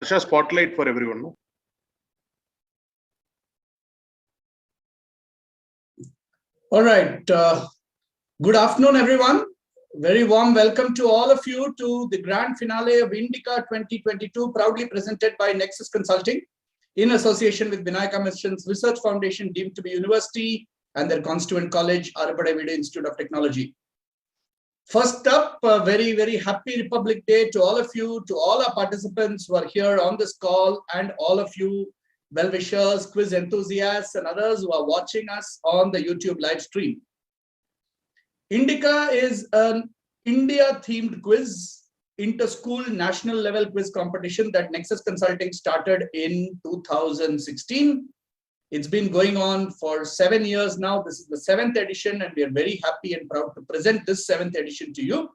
Asha, spotlight for everyone. No? All right. Good afternoon, everyone. Very warm welcome to all of you to the grand finale of Indica 2022, proudly presented by Nexus Consulting in association with Vinayaka Mission's Research Foundation, deemed to be university, and their constituent college, Arapada Video Institute of Technology. First up, a very, very happy Republic Day to all of you, to all our participants who are here on this call, and all of you well-wishers, quiz enthusiasts, and others who are watching us on the YouTube live stream. Indica is an India-themed quiz, inter-school national level quiz competition that Nexus Consulting started in 2016. It's been going on for 7 years now. This is the 7th edition, and we are very happy and proud to present this 7th edition to you.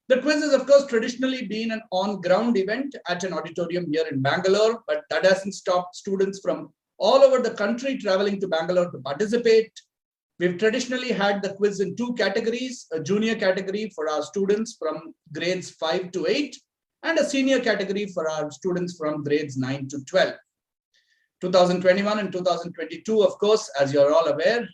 The quiz has, of course, traditionally been an on-ground event at an auditorium here in Bangalore, but that hasn't stopped students from all over the country traveling to Bangalore to participate. We've traditionally had the quiz in 2 categories, a junior category for our students from grades 5 to 8, and a senior category for our students from grades 9 to 12. 2021 and 2022, of course, as you're all aware,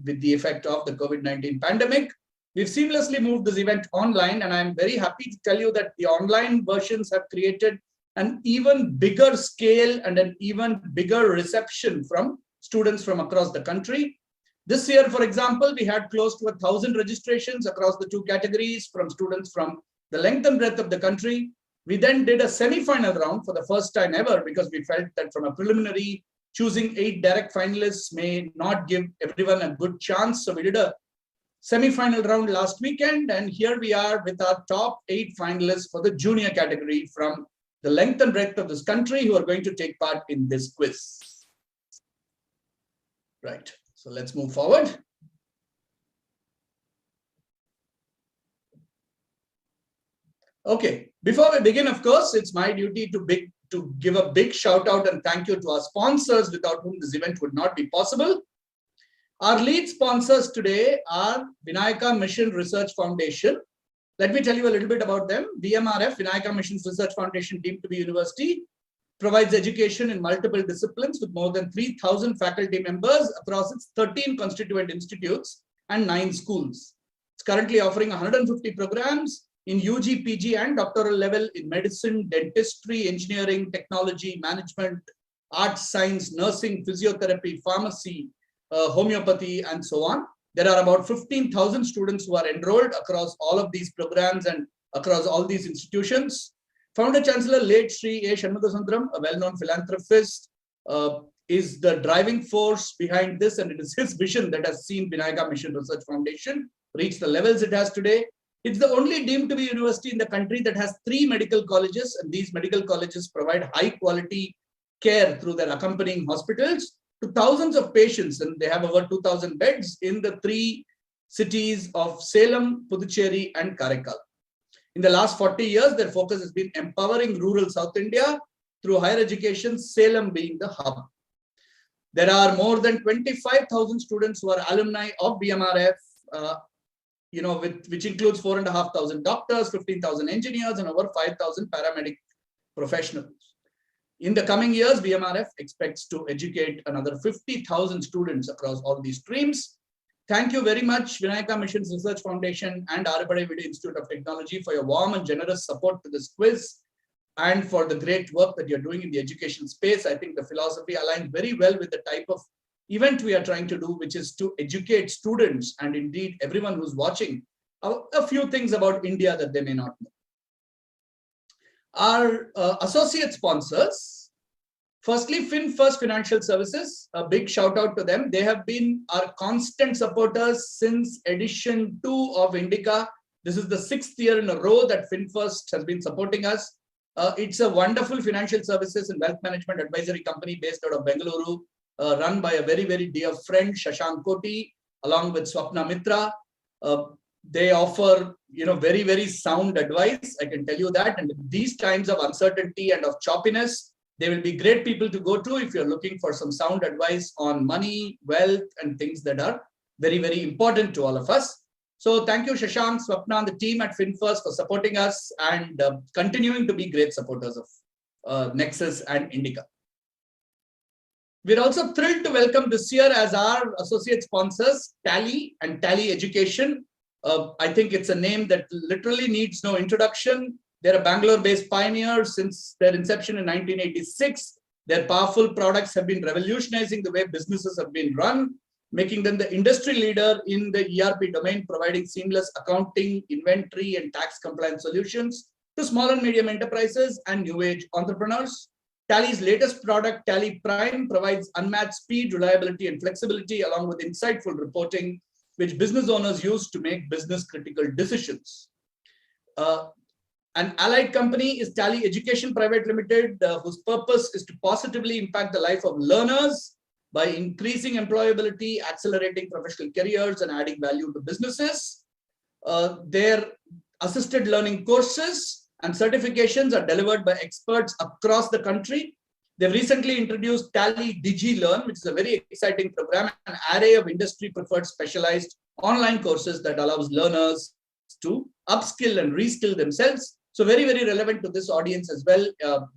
with the effect of the COVID-19 pandemic, we've seamlessly moved this event online, and I'm very happy to tell you that the online versions have created an even bigger scale and an even bigger reception from students from across the country. This year, for example, we had close to 1,000 registrations across the 2 categories from students from the length and breadth of the country. We then did a semi-final round for the first time ever, because we felt that from a preliminary, choosing 8 direct finalists may not give everyone a good chance. So we did a semi-final round last weekend, and here we are with our top 8 finalists for the junior category from the length and breadth of this country who are going to take part in this quiz. Right, so let's move forward. Okay, before we begin, of course, it's my duty to give a big shout out and thank you to our sponsors, without whom this event would not be possible. Our lead sponsors today are Vinayaka Mission Research Foundation. Let me tell you a little bit about them. VMRF, Vinayaka Mission's Research Foundation, deemed to be university, provides education in multiple disciplines with more than 3,000 faculty members across its 13 constituent institutes and 9 schools. It's currently offering 150 programs in UG, PG, and doctoral level in medicine, dentistry, engineering, technology, management, arts, science, nursing, physiotherapy, pharmacy, homeopathy, and so on. There are about 15,000 students who are enrolled across all of these programs and across all these institutions. Founder Chancellor late Sri A. Shanmughasundaram, a well-known philanthropist, is the driving force behind this, and it is his vision that has seen Vinayaka Mission Research Foundation reach the levels it has today. It's the only deemed to be university in the country that has 3 medical colleges, and these medical colleges provide high-quality care through their accompanying hospitals to thousands of patients, and they have over 2,000 beds in the 3 cities of Salem, Puducherry, and Karaikal. In the last 40 years, their focus has been empowering rural South India through higher education, Salem being the hub. There are more than 25,000 students who are alumni of BMRF, which includes 4,500 doctors, 15,000 engineers, and over 5,000 paramedic professionals. In the coming years, BMRF expects to educate another 50,000 students across all these streams. Thank you very much, Vinayaka Mission's Research Foundation and Arapada Video Institute of Technology, for your warm and generous support to this quiz and for the great work that you're doing in the education space. I think the philosophy aligns very well with the type of event we are trying to do, which is to educate students and indeed everyone who's watching a few things about India that they may not know. Our associate sponsors, firstly, FinFirst Financial Services, a big shout out to them. They have been our constant supporters since edition 2 of Indica. This is the 6th year in a row that FinFirst has been supporting us. It's a wonderful financial services and wealth management advisory company based out of Bengaluru, run by a very, very dear friend, Shashank Koti, along with Swapna Mitra. They offer, very, very sound advice. I can tell you that. And in these times of uncertainty and of choppiness, they will be great people to go to if you're looking for some sound advice on money, wealth, and things that are very, very important to all of us. So thank you, Shashank, Swapna, and the team at FinFirst for supporting us and continuing to be great supporters of Nexus and Indica. We're also thrilled to welcome this year as our associate sponsors, Tally and Tally Education. I think it's a name that literally needs no introduction. They're a Bangalore-based pioneer since their inception in 1986. Their powerful products have been revolutionizing the way businesses have been run, making them the industry leader in the ERP domain, providing seamless accounting, inventory, and tax compliance solutions to small and medium enterprises and new age entrepreneurs. Tally's latest product, Tally Prime, provides unmatched speed, reliability, and flexibility, along with insightful reporting, which business owners use to make business critical decisions. An allied company is Tally Education Private Limited, whose purpose is to positively impact the life of learners by increasing employability, accelerating professional careers, and adding value to businesses. Their assisted learning courses and certifications are delivered by experts across the country. They've recently introduced Tally DigiLearn, which is a very exciting program, an array of industry-preferred specialized online courses that allows learners to upskill and reskill themselves. So very, very relevant to this audience as well.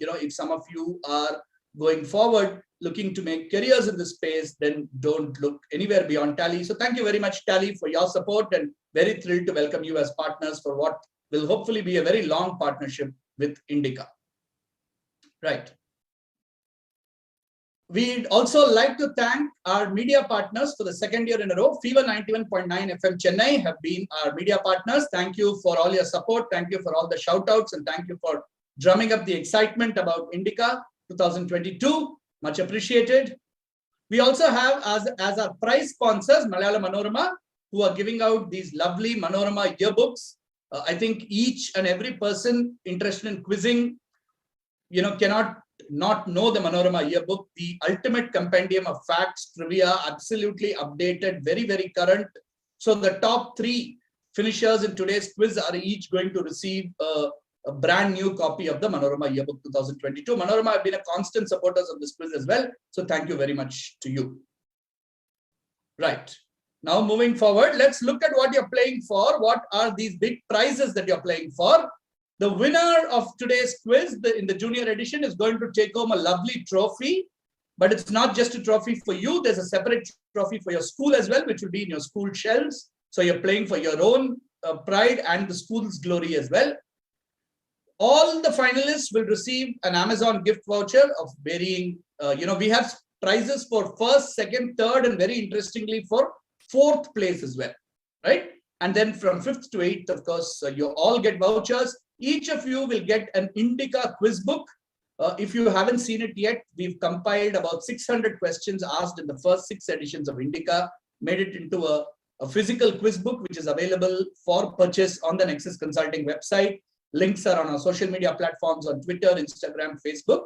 If some of you are going forward looking to make careers in this space, then don't look anywhere beyond Tally. So thank you very much, Tally, for your support, and very thrilled to welcome you as partners for what will hopefully be a very long partnership with Indica. Right. We'd also like to thank our media partners for the second year in a row. Fever 91.9 FM Chennai have been our media partners. Thank you for all your support. Thank you for all the shout outs, and thank you for drumming up the excitement about Indica 2022. Much appreciated. We also have as our prize sponsors, Malayalam Manorama, who are giving out these lovely Manorama yearbooks. I think each and every person interested in quizzing, cannot not know the Manorama yearbook, the ultimate compendium of facts, trivia, absolutely updated, very, very current. So the top 3 finishers in today's quiz are each going to receive a brand new copy of the Manorama yearbook 2022. Manorama have been a constant supporters of this quiz as well. So thank you very much to you. Right. Now moving forward, let's look at what you're playing for. What are these big prizes that you're playing for? The winner of today's quiz in the junior edition is going to take home a lovely trophy, but it's not just a trophy for you. There's a separate trophy for your school as well, which will be in your school shelves. So you're playing for your own pride and the school's glory as well. All the finalists will receive an Amazon gift voucher of varying, we have prizes for first, second, third, and very interestingly for 4th place as well, right? And then from 5th to 8th, of course, you all get vouchers. Each of you will get an Indica quiz book. If you haven't seen it yet, we've compiled about 600 questions asked in the first 6 editions of Indica, made it into a physical quiz book, which is available for purchase on the Nexus Consulting website. Links are on our social media platforms on Twitter, Instagram, Facebook,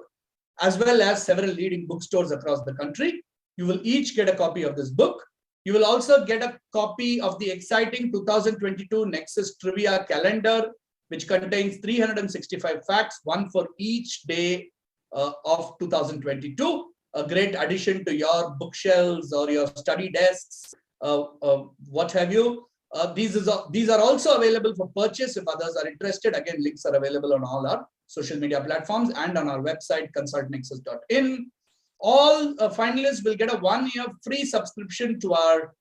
as well as several leading bookstores across the country. You will each get a copy of this book. You will also get a copy of the exciting 2022 Nexus Trivia Calendar, which contains 365 facts, one for each day of 2022. A great addition to your bookshelves or your study desks, what have you. These are also available for purchase if others are interested. Again, links are available on all our social media platforms and on our website, consultnexus.in. All finalists will get a 1-year free subscription to our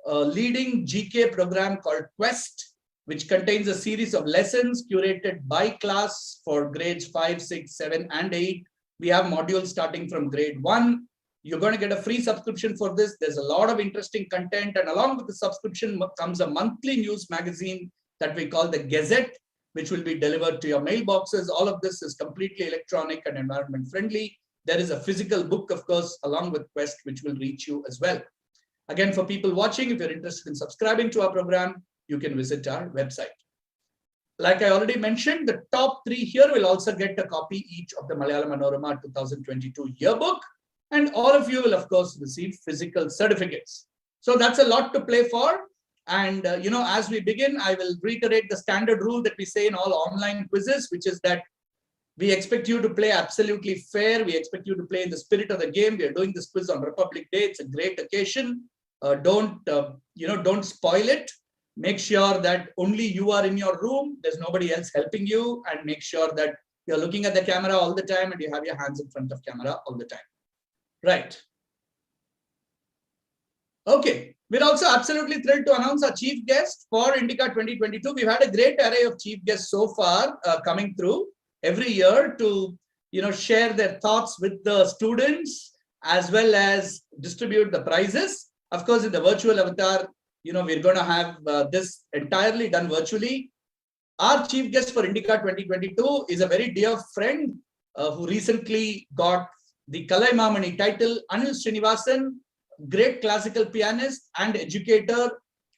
leading GK program called Quest, which contains a series of lessons curated by class for grades 5, 6, 7, and 8. We have modules starting from grade 1. You're going to get a free subscription for this. There's a lot of interesting content, and along with the subscription comes a monthly news magazine that we call the Gazette, which will be delivered to your mailboxes. All of this is completely electronic and environment friendly. There is a physical book, of course, along with Quest, which will reach you as well. Again, for people watching, if you're interested in subscribing to our program, you can visit our website. Like I already mentioned, the top 3 here will also get a copy each of the Malayalam Manorama 2022 yearbook. And all of you will, of course, receive physical certificates. So that's a lot to play for. And, as we begin, I will reiterate the standard rule that we say in all online quizzes, which is that we expect you to play absolutely fair. We expect you to play in the spirit of the game. We are doing this quiz on Republic Day. It's a great occasion. Don't spoil it. Make sure that only you are in your room. There's nobody else helping you. And make sure that You're looking at the camera all the time and you have your hands in front of camera all the time. Right. Okay. We're also absolutely thrilled to announce our chief guest for Indica 2022. We've had a great array of chief guests so far coming through every year to share their thoughts with the students as well as distribute the prizes. Of course, in the virtual avatar, we're going to have this entirely done virtually. Our chief guest for Indica 2022 is a very dear friend who recently got the Kalaimamani title, Anil Srinivasan, great classical pianist and educator,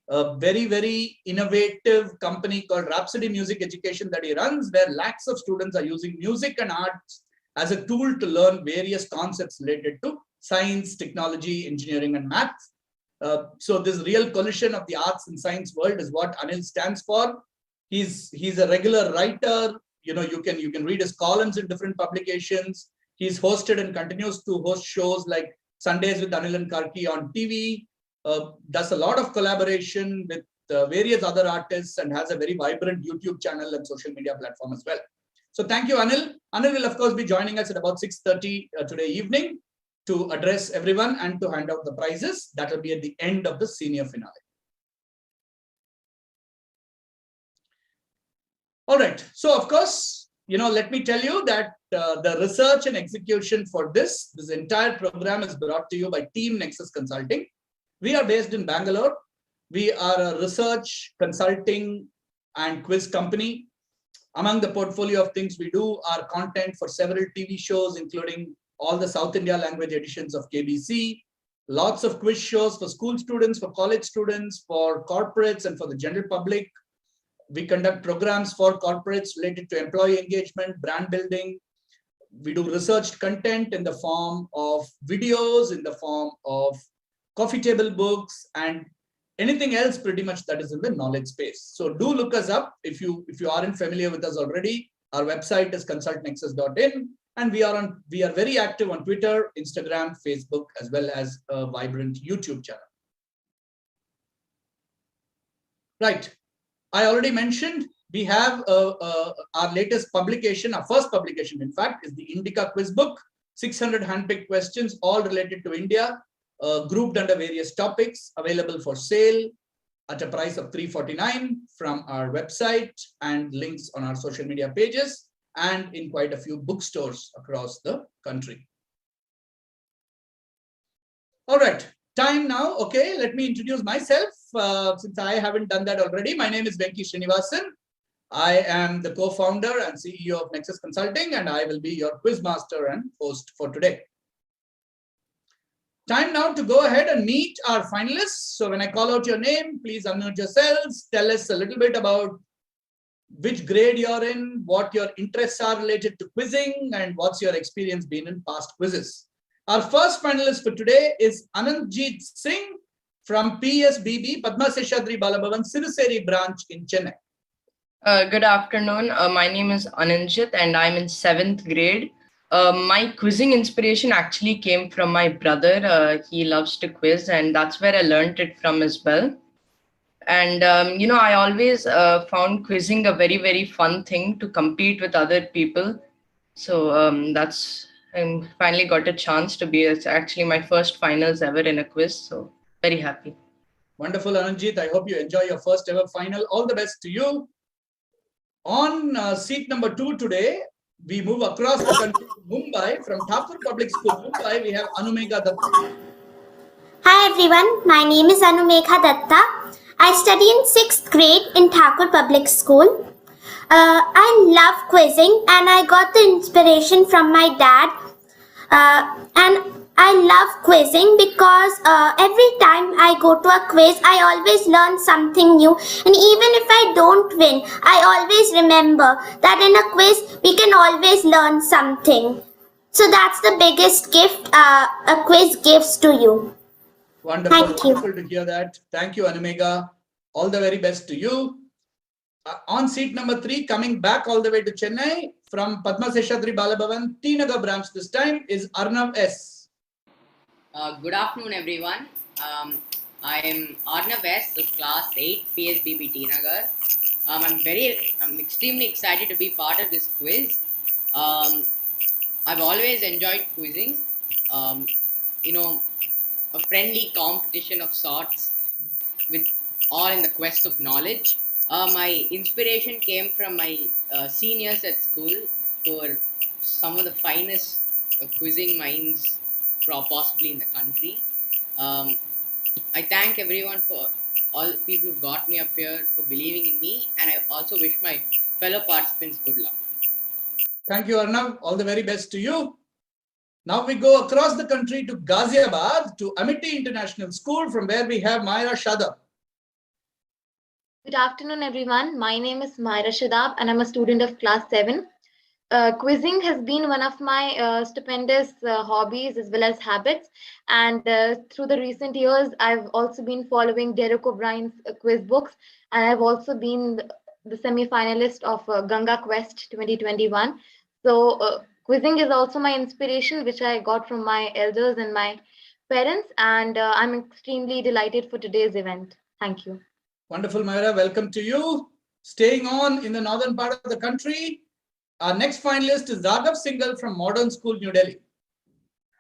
a very, very innovative company called Rhapsody Music Education that he runs, where lakhs of students are using music and arts as a tool to learn various concepts related to science, technology, engineering, and math. So this real collision of the arts and science world is what Anil stands for. He's a regular writer. You can read his columns in different publications. He's hosted and continues to host shows like Sundays with Anil and Karki on TV. Does a lot of collaboration with various other artists and has a very vibrant YouTube channel and social media platform as well. So thank you, Anil. Anil will, of course, be joining us at about 6:30 today evening to address everyone and to hand out the prizes. That will be at the end of the senior finale. All right. So, of course, let me tell you that the research and execution for this entire program is brought to you by Team Nexus Consulting. We are based in Bangalore. We are a research, consulting, and quiz company. Among the portfolio of things we do are content for several TV shows, including all the South India language editions of KBC, lots of quiz shows for school students, for college students, for corporates, and for the general public. We conduct programs for corporates related to employee engagement, brand building. We do researched content in the form of videos, in the form of coffee table books, and anything else pretty much that is in the knowledge space. So do look us up if you aren't familiar with us already. Our website is consultnexus.in, and we are very active on Twitter, Instagram, Facebook, as well as a vibrant YouTube channel. Right. I already mentioned we have our latest publication, our first publication, in fact, is the Indica quiz book, 600 handpicked questions, all related to India, grouped under various topics, available for sale at a price of $349 from our website, and links on our social media pages and in quite a few bookstores across the country. All right. Time now. Okay, let me introduce myself since I haven't done that already. My name is Venki Srinivasan. I am the co-founder and CEO of Nexus Consulting, and I will be your quiz master and host for today. Time now to go ahead and meet our finalists. So when I call out your name, please unmute yourselves. Tell us a little bit about which grade you're in, what your interests are related to quizzing, and what's your experience been in past quizzes. Our first finalist for today is Anandjit Singh from PSBB, Padma Seshadri Balabhavan, Siruseri branch in Chennai. Good afternoon. My name is Anandjit and I'm in 7th grade. My quizzing inspiration actually came from my brother. He loves to quiz, and that's where I learned it from as well. And, I always found quizzing a very, very fun thing to compete with other people. So I finally got a chance to be, it's actually my first finals ever in a quiz. So very happy. Wonderful, Anandjit. I hope you enjoy your first ever final. All the best to you. On seat number 2 today, we move across the country to Mumbai. From Thakur Public School, Mumbai, we have Anumegha Datta. Hi everyone, my name is Anumegha Datta. I study in 6th grade in Thakur Public School. I love quizzing and I got the inspiration from my dad. And I love quizzing because every time I go to a quiz, I always learn something new. And even if I don't win, I always remember that in a quiz, we can always learn something. So that's the biggest gift a quiz gives to you. Wonderful. Wonderful to hear that. Thank you, Anumegha. All the very best to you. On seat number 3, coming back all the way to Chennai from Padma Seshadri Balabhavan, T Nagar branch this time, is Arnav S. Good afternoon, everyone. I am Arnav S of Class 8 PSBB T Nagar. I'm extremely excited to be part of this quiz. Um, I've always enjoyed quizzing. Um, you know, a friendly competition of sorts with all in the quest of knowledge. My inspiration came from my seniors at school, who were some of the finest quizzing minds possibly in the country. Um, I thank everyone for all people who got me up here for believing in me, and I also wish my fellow participants good luck. Thank you, Arnav. All the very best to you. Now we go across the country to Ghaziabad, to Amity International School, from where we have Myra Shada. Good afternoon, everyone. My name is Myra Shadab, and I'm a student of class 7. Quizzing has been one of my stupendous hobbies as well as habits. And through the recent years, I've also been following Derek O'Brien's quiz books, and I've also been the semi-finalist of Ganga Quest 2021. So quizzing is also my inspiration, which I got from my elders and my parents, and I'm extremely delighted for today's event. Thank you. Wonderful, Myra. Welcome to you. Staying on in the northern part of the country, our next finalist is Raghav Singhal from Modern School, New Delhi.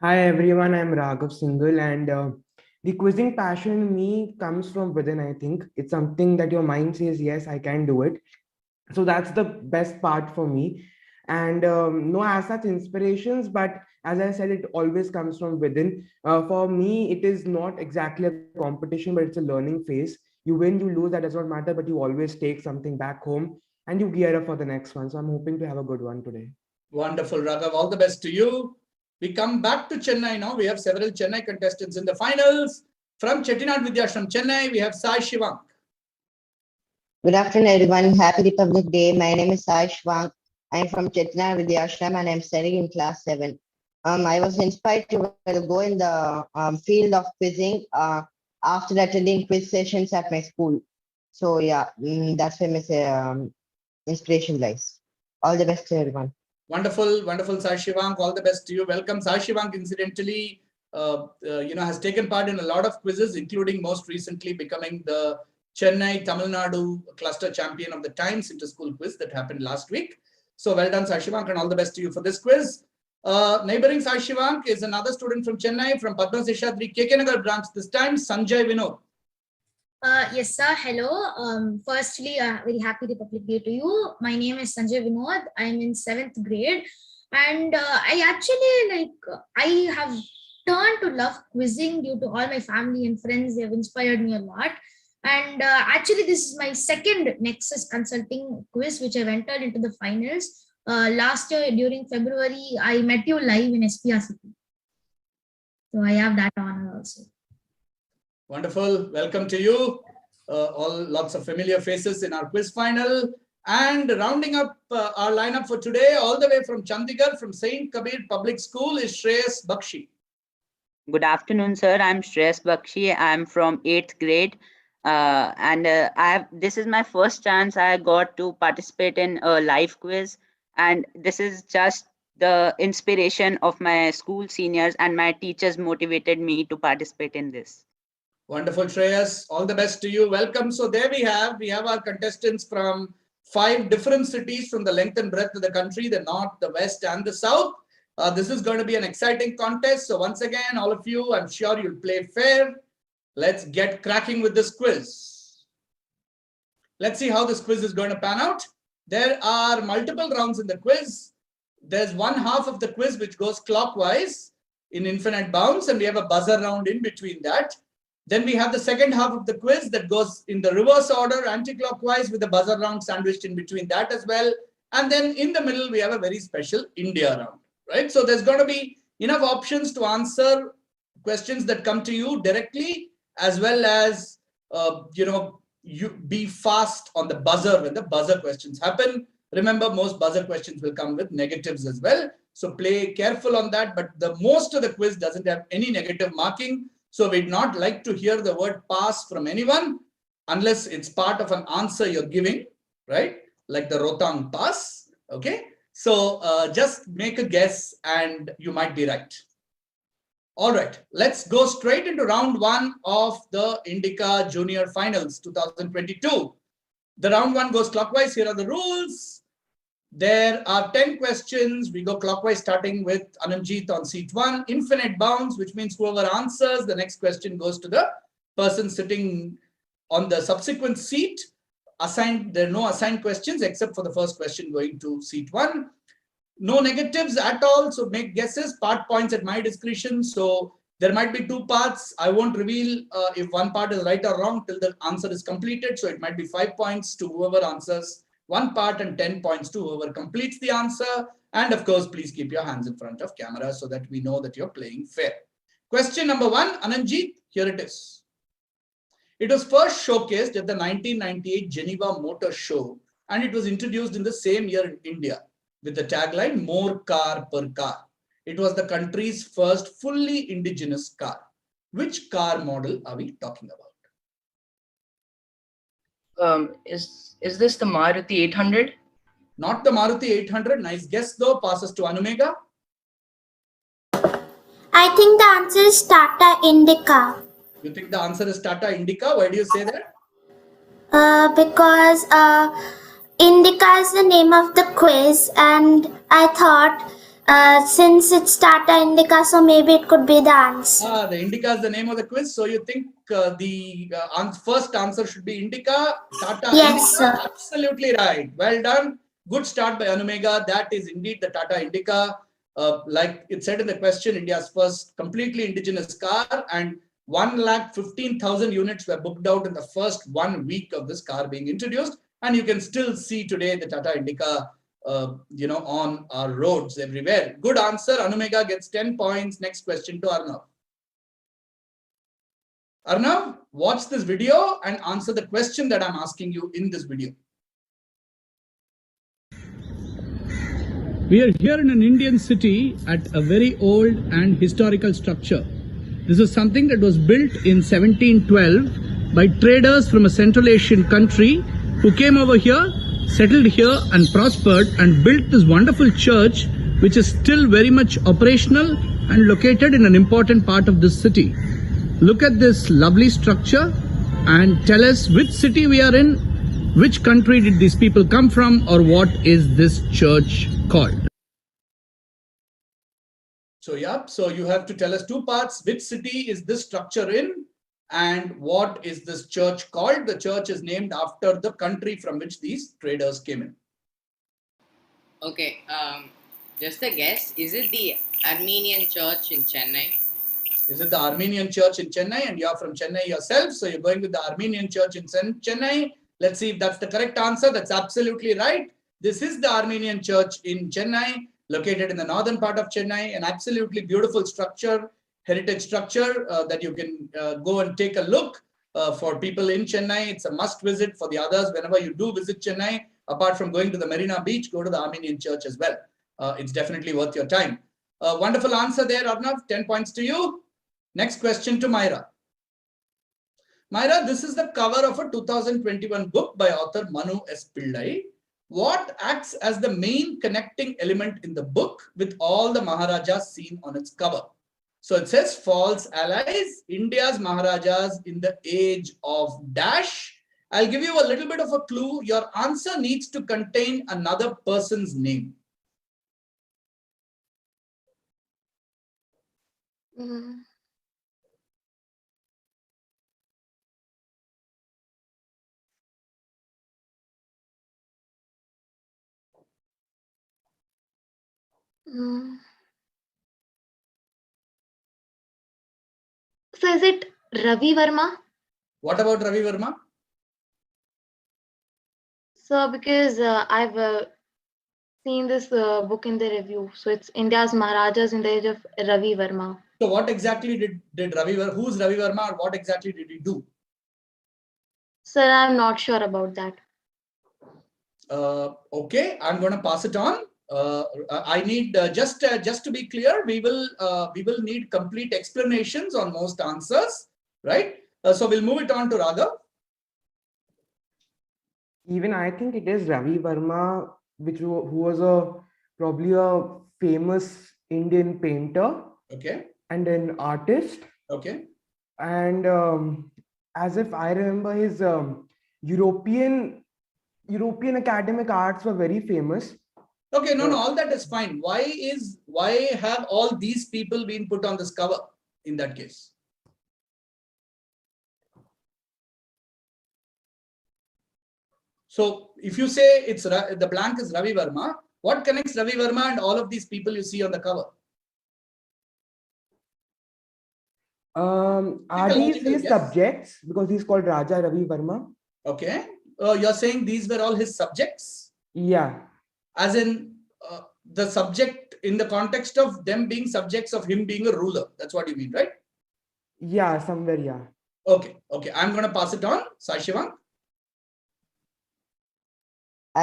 Hi everyone, I'm Raghav Singhal, and the quizzing passion in me comes from within. I think it's something that your mind says, yes, I can do it. So that's the best part for me. And no as such inspirations, but as I said, it always comes from within. For me, it is not exactly a competition, but it's a learning phase. You win, you lose, that does not matter, but you always take something back home and you gear up for the next one. So I'm hoping to have a good one today. Wonderful, Raghav. All the best to you. We come back to Chennai now. We have several Chennai contestants in the finals. From Chettinad Vidyashram, Chennai, we have Sai Shivank. Good afternoon, everyone. Happy Republic Day. My name is Sai Shwank. I'm from Chetna Vidyashram and I'm studying in class 7. I was inspired to go in the field of quizzing after attending quiz sessions at my school. So yeah, that's where my inspiration lies. All the best to everyone. Wonderful, wonderful, Sai Shivank. All the best to you. Welcome. Sai Shivank, incidentally, has taken part in a lot of quizzes, including most recently becoming the Chennai, Tamil Nadu cluster champion of the Times Inter-School quiz that happened last week. So well done, Sai Shivank, and all the best to you for this quiz. Neighboring Sai Shivank is another student from Chennai, from Padma Seshadri KK Nagar branch, this time Sanjay Vinod. Yes, sir. Hello. Firstly, very happy Republic Day to you. My name is Sanjay Vinod. I'm in 7th grade. And I have turned to love quizzing due to all my family and friends. They have inspired me a lot. And actually, this is my second Nexus Consulting quiz, which I've entered into the finals. Last year, during February, I met you live in SPRCP. So I have that honor also. Wonderful. Welcome to you. All lots of familiar faces in our quiz final. And rounding up our lineup for today, all the way from Chandigarh, from Saint Kabir Public School, is Shreyas Bakshi. Good afternoon, sir. I'm Shreyas Bakshi. I'm from 8th grade. This is my first chance I got to participate in a live quiz. And this is just the inspiration of my school seniors, and my teachers motivated me to participate in this. Wonderful, Shreyas. All the best to you. Welcome. So there we have our contestants from 5 different cities from the length and breadth of the country, the north, the west, and the south. This is going to be an exciting contest. So once again, all of you, I'm sure you'll play fair. Let's get cracking with this quiz. Let's see how this quiz is going to pan out. There are multiple rounds in the quiz. There's one half of the quiz which goes clockwise in infinite bounds, and we have a buzzer round in between that. Then we have the second half of the quiz that goes in the reverse order, anti-clockwise, with a buzzer round sandwiched in between that as well. And then in the middle, we have a very special India round, right? So there's going to be enough options to answer questions that come to you directly, as well as, you be fast on the buzzer when the buzzer questions happen. Remember, most buzzer questions will come with negatives as well. So play careful on that. But the most of the quiz doesn't have any negative marking. So we'd not like to hear the word pass from anyone unless it's part of an answer you're giving, right? Like the Rotang pass, okay? So just make a guess and you might be right. All right, let's go straight into round 1 of the Indica Junior Finals 2022. The round 1 goes clockwise. Here are the rules. There are 10 questions. We go clockwise, starting with Ananjit on seat 1. Infinite bounds, which means whoever answers the next question goes to the person sitting on the subsequent seat. Assigned, there are no assigned questions except for the first question going to seat 1. No negatives at all, so make guesses. Part points at my discretion. So there might be 2 parts. I won't reveal if one part is right or wrong till the answer is completed. So it might be 5 points to whoever answers 1 part and 10 points to whoever completes the answer. And of course, please keep your hands in front of camera so that we know that you're playing fair. Question number 1, Ananjit, here it is. It was first showcased at the 1998 Geneva Motor Show, and it was introduced in the same year in India with the tagline "More car per car." It was the country's first fully indigenous car. Which car model are we talking about? Is this the Maruti 800? Not the Maruti 800. Nice guess though. Passes to Anumega. I think the answer is Tata Indica. You think the answer is Tata Indica? Why do you say that? Because Indica is the name of the quiz, and I thought since it's Tata Indica, so maybe it could be the answer. The Indica is the name of the quiz. So you think the first answer should be Indica? Tata Yes, Indica? sir. Absolutely right. Well done. Good start by Anumega. That is indeed the Tata Indica. Like it said in the question, India's first completely indigenous car, and 1,15,000 units were booked out in the first 1 week of this car being introduced. And you can still see today the Tata Indica on our roads everywhere. Good answer. Anumega gets 10 points. Next question to Arnav. Arnav, watch this video and answer the question that I'm asking you in this video. We are here in an Indian city at a very old and historical structure. This is something that was built in 1712 by traders from a Central Asian country who came over here, settled here and prospered and built this wonderful church, which is still very much operational and located in an important part of this city. Look at this lovely structure and tell us which city we are in, which country did these people come from, or what is this church called? So yeah, so you have to tell us 2 parts. Which city is this structure in, and what is this church called? The church is named after the country from which these traders came in. Okay, just a guess. Is it the Armenian church in Chennai? Is it the Armenian church in Chennai? And you're from Chennai yourself, so you're going with the Armenian church in Chennai. Let's see if that's the correct answer. That's absolutely right. This is the Armenian church in Chennai, located in the northern part of Chennai, an absolutely beautiful structure, heritage structure that you can go and take a look for people in Chennai. It's a must visit for the others. Whenever you do visit Chennai, apart from going to the Marina Beach, go to the Armenian church as well. It's definitely worth your time. Wonderful answer there, Arnav. 10 points to you. Next question to Myra. Myra, this is the cover of a 2021 book by author Manu S. Pillai. What acts as the main connecting element in the book with all the Maharajas seen on its cover? So it says false allies, India's Maharajas in the age of dash. I'll give you a little bit of a clue. Your answer needs to contain another person's name. So is it Ravi Verma? What about Ravi Verma? So because I've seen this book in the review. So it's India's Maharajas in the age of Ravi Verma. So what exactly did Ravi Verma, who's Ravi Verma, or what exactly did he do? Sir, I'm not sure about that. Okay, I'm going to pass it on. I need just to be clear, we will need complete explanations on most answers, right? So we'll move it on to Raghav. Even I think it is Ravi Verma, who was probably a famous Indian painter. Okay. And an artist. Okay. And as if I remember, his European academic arts were very famous. Okay, no, all that is fine. Why have all these people been put on this cover in that case? So if you say it's the blank is Ravi Verma, what connects Ravi Verma and all of these people you see on the cover? Are these his subjects? Because he's called Raja Ravi Verma. Okay. You're saying these were all his subjects? Yeah. As in the subject in the context of them being subjects of him being a ruler. That's what you mean, right? Yeah, somewhere, yeah. Okay. I'm going to pass it on. Sai Shivang.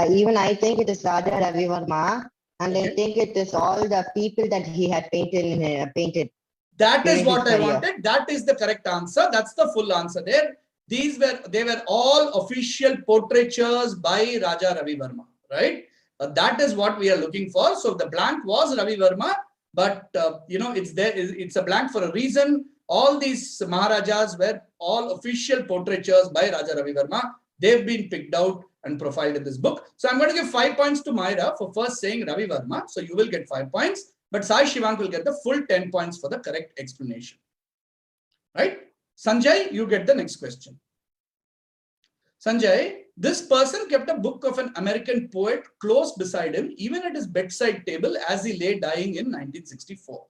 Even I think it is Raja Ravi Verma, and I think it is all the people that he had painted. That is what I wanted. That is the correct answer. That's the full answer there. They were all official portraitures by Raja Ravi Verma, right? That is what we are looking for. So the blank was Ravi Verma, but it's there. It's a blank for a reason. All these Maharajas were all official portraitures by Raja Ravi Verma. They've been picked out and profiled in this book. So I'm going to give 5 points to Myra for first saying Ravi Verma. So you will get 5 points. But Sai Shivank will get the full 10 points for the correct explanation. Right? Sanjay, you get the next question. Sanjay, this person kept a book of an American poet close beside him, even at his bedside table as he lay dying in 1964.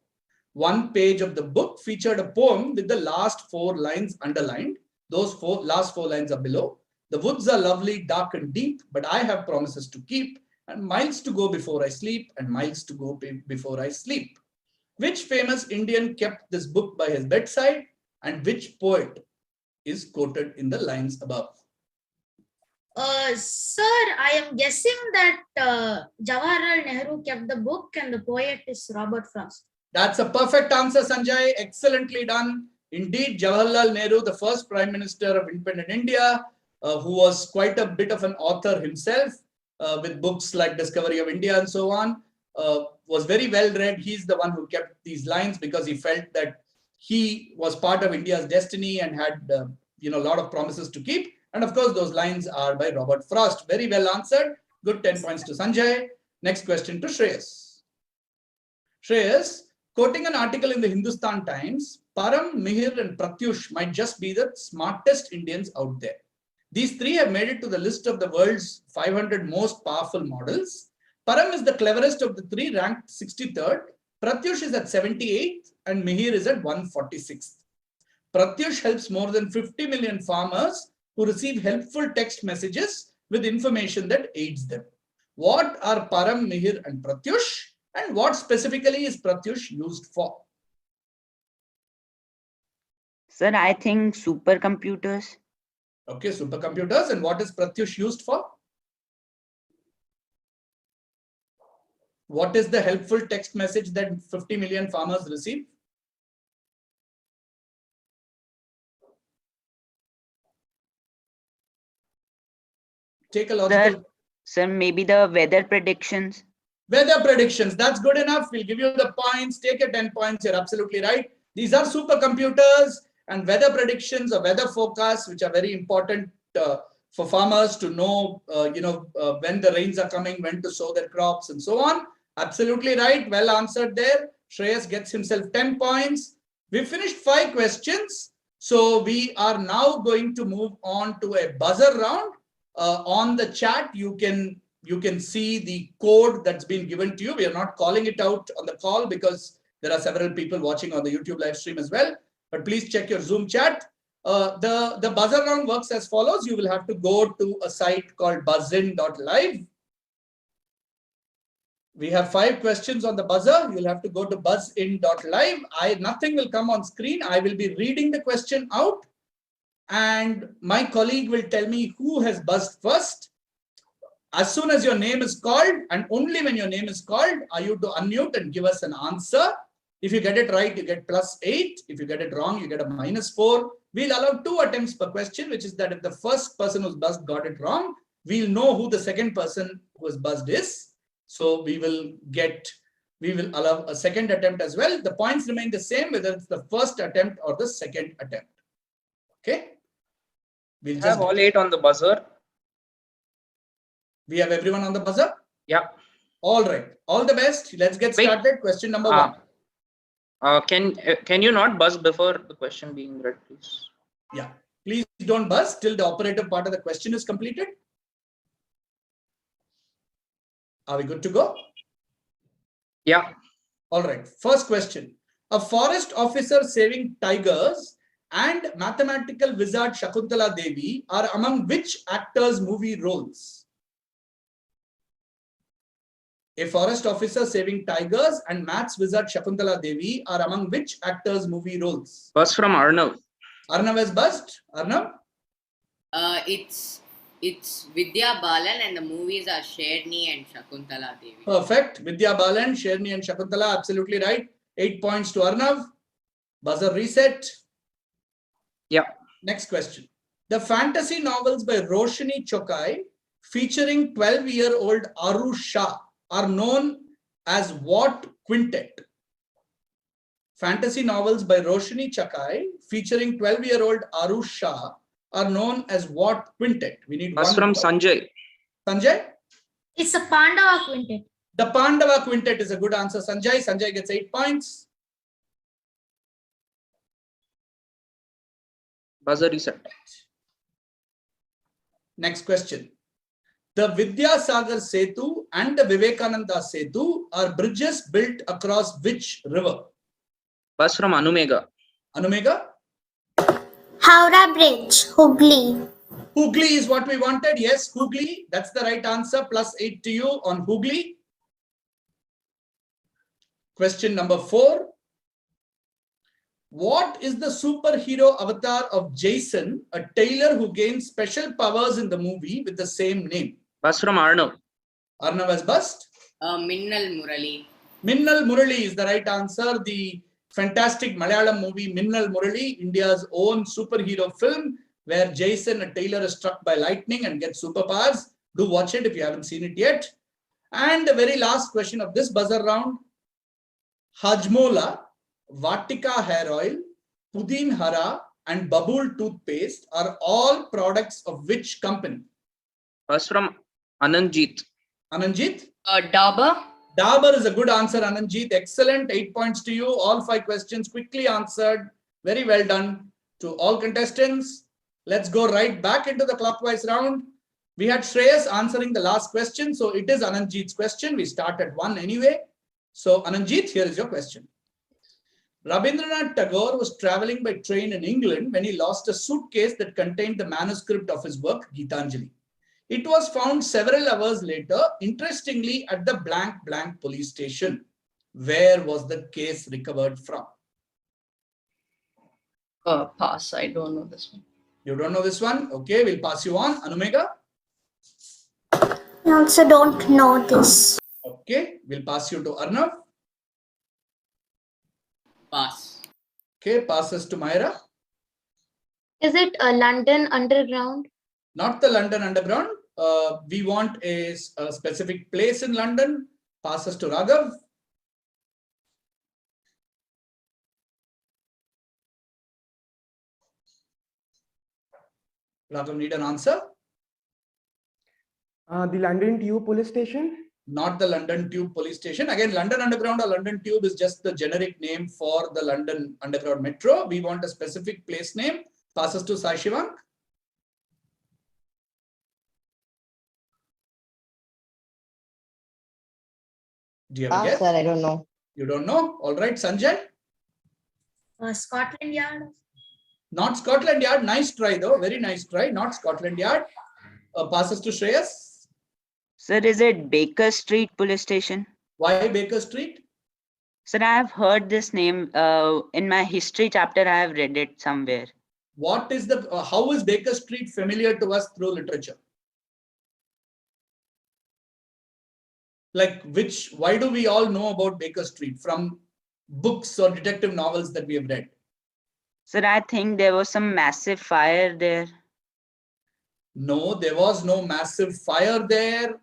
One page of the book featured a poem with the last 4 lines underlined. Those last 4 lines are below. The woods are lovely, dark and deep, but I have promises to keep. And miles to go before I sleep, and miles to go before I sleep. Which famous Indian kept this book by his bedside, and which poet is quoted in the lines above? Sir, I am guessing that Jawaharlal Nehru kept the book and the poet is Robert Frost. That's a perfect answer, Sanjay. Excellently done. Indeed, Jawaharlal Nehru, the first Prime Minister of independent India, who was quite a bit of an author himself, with books like Discovery of India and so on, was very well read. He's the one who kept these lines because he felt that he was part of India's destiny and had a lot of promises to keep. And of course, those lines are by Robert Frost. Very well answered. Good 10 points to Sanjay. Next question to Shreyas. Shreyas, quoting an article in the Hindustan Times, Param, Mihir and Pratyush might just be the smartest Indians out there. These 3 have made it to the list of the world's 500 most powerful models. Param is the cleverest of the 3, ranked 63rd. Pratyush is at 78th and Mihir is at 146th. Pratyush helps more than 50 million farmers who receive helpful text messages with information that aids them. What are Param, Mihir and Pratyush, and what specifically is Pratyush used for? Sir, I think supercomputers. Okay, supercomputers. And what is Pratyush used for? What is the helpful text message that 50 million farmers receive? Take a logical. Sir, maybe the weather predictions. Weather predictions. That's good enough. We'll give you the points. Take your 10 points. You're absolutely right. These are supercomputers and weather predictions or weather forecasts, which are very important for farmers to know, when the rains are coming, when to sow their crops and so on. Absolutely right. Well answered there. Shreyas gets himself 10 points. We finished 5 questions. So we are now going to move on to a buzzer round. On the chat, you can see the code that's been given to you. We are not calling it out on the call because there are several people watching on the YouTube live stream as well. But please check your Zoom chat. The buzzer round works as follows. You will have to go to a site called buzzin.live. We have 5 questions on the buzzer. You'll have to go to buzzin.live. Nothing will come on screen. I will be reading the question out, and my colleague will tell me who has buzzed first. As soon as your name is called, and only when your name is called, are you to unmute and give us an answer. If you get it right, you get +8. If you get it wrong, you get a -4. We'll allow 2 attempts per question, which is that if the first person who's buzzed got it wrong, we'll know who the second person who has buzzed is. So we will allow a second attempt as well. The points remain the same, whether it's the first attempt or the second attempt. Okay. We'll just have all 8 on the buzzer. We have everyone on the buzzer? Yeah. All right. All the best. Let's get started. Question number 1. Can you not buzz before the question being read, please? Yeah. Please don't buzz till the operative part of the question is completed. Are we good to go? Yeah. All right. First question. A forest officer saving tigers and mathematical wizard Shakuntala Devi are among which actors' movie roles? A forest officer saving tigers and maths wizard Shakuntala Devi are among which actors' movie roles? Buzz from Arnav. Arnav has buzzed. Arnav? It's Vidya Balan, and the movies are Sherni and Shakuntala Devi. Perfect. Vidya Balan, Sherni and Shakuntala, absolutely right. 8 points to Arnav. Buzzer reset. Yeah. Next question. The fantasy novels by Roshni Chokai featuring 12-year-old Aru Shah are known as what quintet? Fantasy novels by Roshni Chokai featuring 12-year-old Aru Shah are known as what quintet? We need Buzz from Sanjay. Sanjay? It's a Pandava quintet. The Pandava quintet is a good answer, Sanjay. Sanjay gets 8 points. Buzzer reset. Next question. The Vidyasagar Setu and the Vivekananda Setu are bridges built across which river? Buzz from Anumega. Anumega? Howrah Bridge, Hooghly. Hooghly is what we wanted. Yes, Hooghly. That's the right answer. Plus 8 to you on Hooghly. Question number 4. What is the superhero avatar of Jason, a tailor who gains special powers in the movie with the same name? Buzz from Arnav. Arnav has buzzed. Minnal Murali. Minnal Murali is the right answer. The fantastic Malayalam movie Minnal Murali, India's own superhero film, where Jason, a tailor, is struck by lightning and gets superpowers. Do watch it if you haven't seen it yet. And the very last question of this buzzer round. Hajmola, Vatika hair oil, Pudin Hara and Babul toothpaste are all products of which company? Buzz from Ananjit. Ananjit? Dabur. Dabur is a good answer, Ananjit. Excellent. 8 points to you. All 5 questions quickly answered. Very well done to all contestants. Let's go right back into the clockwise round. We had Shreyas answering the last question. So it is Ananjit's question. We start at 1 anyway. So Ananjit, here is your question. Rabindranath Tagore was traveling by train in England when he lost a suitcase that contained the manuscript of his work, Gitanjali. It was found several hours later, interestingly, at the blank blank police station. Where was the case recovered from? Pass. I don't know this one. You don't know this one? Okay, we'll pass you on. Anumega? I also don't know this. Okay, we'll pass you to Arnav. Pass. Okay, passes to Myra. Is it a London Underground? Not the London Underground. We want a specific place in London. Passes to Raghav. Raghav, need an answer? The London Tube police station? Not the London Tube police station. Again, London Underground or London Tube is just the generic name for the London Underground Metro. We want a specific place name. Passes to Sai Shivang. Do you have a guess? Sir, I don't know. You don't know? All right, Sanjay. Scotland Yard. Not Scotland Yard. Nice try though. Very nice try. Not Scotland Yard. Passes to Shreyas. Sir, is it Baker Street Police Station? Why Baker Street? Sir, I have heard this name in my history chapter. I have read it somewhere. What is the, how is Baker Street familiar to us through literature? Like why do we all know about Baker Street from books or detective novels that we have read? Sir, I think there was some massive fire there. No, there was no massive fire there.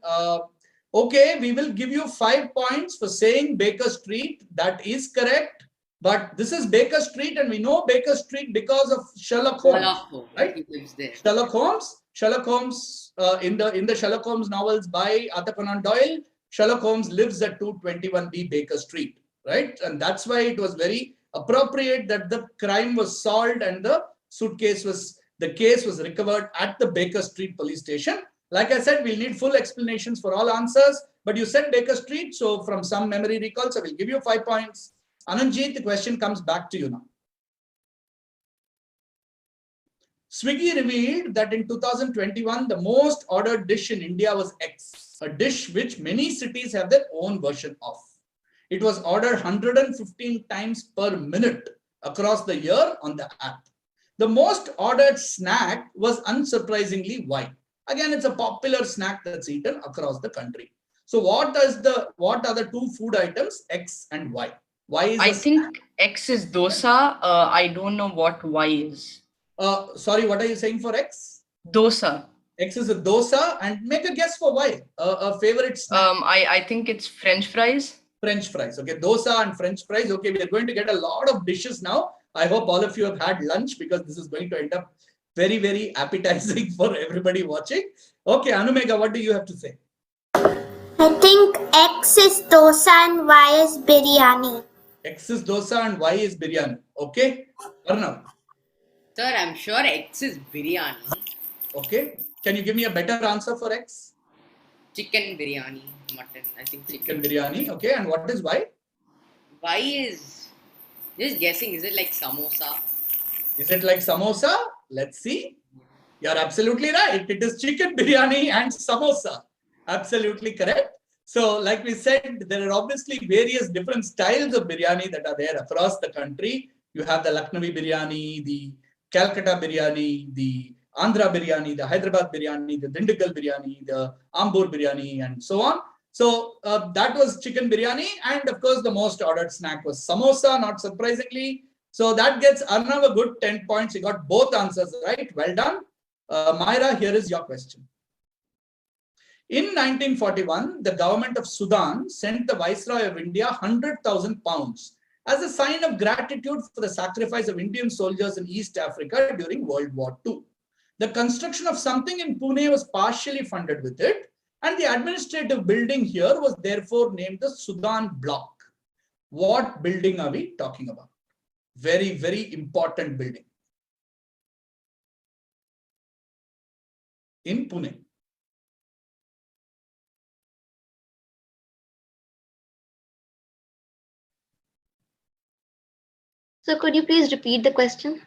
Okay, we will give you 5 points for saying Baker Street. That is correct. But this is Baker Street and we know Baker Street because of Sherlock Holmes, right? He lives there. Sherlock Holmes in the Sherlock Holmes novels by Arthur Conan Doyle. Sherlock Holmes lives at 221B Baker Street, right? And that's why it was very appropriate that the crime was solved and the case was recovered at the Baker Street police station. Like I said, we'll need full explanations for all answers, but you said Baker Street, so from some memory recalls, I will give you 5 points. Ananjit, the question comes back to you now. Swiggy revealed that in 2021, the most ordered dish in India was X, a dish which many cities have their own version of. It was ordered 115 times per minute across the year on the app. The most ordered snack was unsurprisingly Y. Again, it's a popular snack that's eaten across the country. So what are the two food items, X and Y? Y is I think X is dosa. I don't know what Y is. Sorry, what are you saying for X? Dosa. X is a dosa, and make a guess for Y. A favorite snack. I think it's French fries. French fries. Okay, dosa and French fries. Okay, we are going to get a lot of dishes now. I hope all of you have had lunch because this is going to end up very, very appetizing for everybody watching. Okay, Anumega, what do you have to say? I think X is dosa and Y is biryani. X is dosa and Y is biryani. Okay, Arnav. Sir, I'm sure X is biryani. Okay, can you give me a better answer for X? Chicken biryani, mutton. I think chicken biryani. Okay, and what is Y? Y is, just guessing, is it like samosa? Is it like samosa? Let's see. You're absolutely right. It is chicken biryani and samosa. Absolutely correct. So, like we said, there are obviously various different styles of biryani that are there across the country. You have the Lucknowi biryani, the Calcutta biryani, the Andhra biryani, the Hyderabad biryani, the Dindigul biryani, the Ambur biryani, and so on. So that was chicken biryani. And of course, the most ordered snack was samosa, not surprisingly. So that gets Arnav a good 10 points. He got both answers right. Well done. Myra, here is your question. In 1941, the government of Sudan sent the Viceroy of India 100,000 pounds as a sign of gratitude for the sacrifice of Indian soldiers in East Africa during World War II. The construction of something in Pune was partially funded with it, and the administrative building here was therefore named the Sudan Block. What building are we talking about? Very, very important building in Pune. So could you please repeat the question?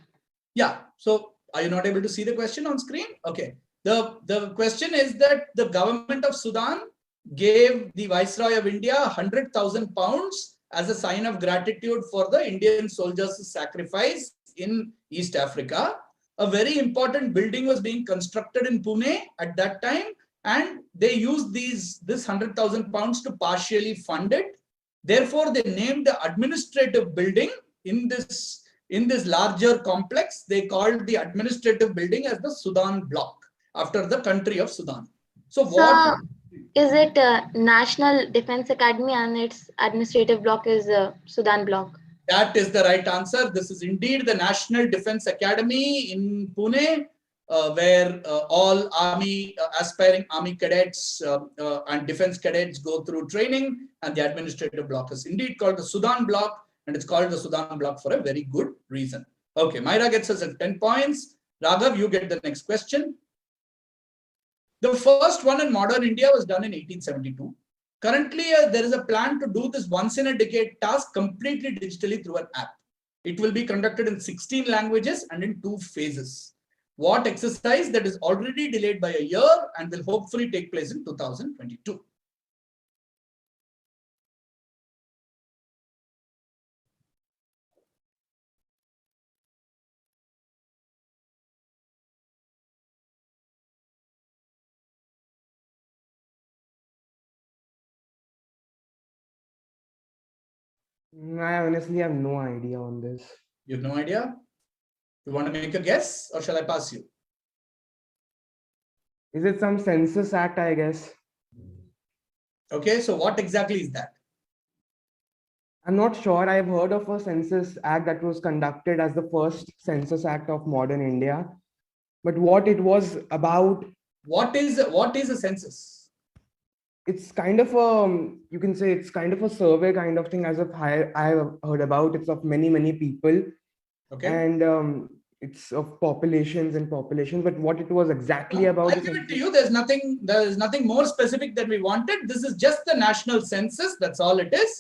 Yeah. So are you not able to see the question on screen? Okay. The question is that the government of Sudan gave the Viceroy of India 100,000 pounds as a sign of gratitude for the Indian soldiers' sacrifice in East Africa. A very important building was being constructed in Pune at that time, and they used this 100,000 pounds to partially fund it. Therefore, they named the administrative building in this larger complex. They called the administrative building as the Sudan Block after the country of Sudan. So what is it National Defense Academy and its administrative block is Sudan Block? That is the right answer. This is indeed the National Defense Academy in Pune, where all aspiring army cadets and defense cadets go through training, and the administrative block is indeed called the Sudan Block, and it's called the Sudan Block for a very good reason. Okay, Myra gets us at 10 points. Raghav, you get the next question. The first one in modern India was done in 1872. Currently, there is a plan to do this once in a decade task completely digitally through an app. It will be conducted in 16 languages and in 2 phases. What exercise that is already delayed by a year and will hopefully take place in 2022? I honestly have no idea on this. You have no idea? You want to make a guess, or shall I pass you? Is it some census act, I guess? Okay, so what exactly is that? I'm not sure. I've heard of a census act that was conducted as the first census act of modern India. But what it was about... What is a census? it's kind of you can say it's kind of a survey kind of thing, as of I have heard about. It's of many people, Okay. and it's of populations and populations. But what it was exactly about I'll give it to you. There is nothing more specific than we wanted. This is just the national census. That's all it is.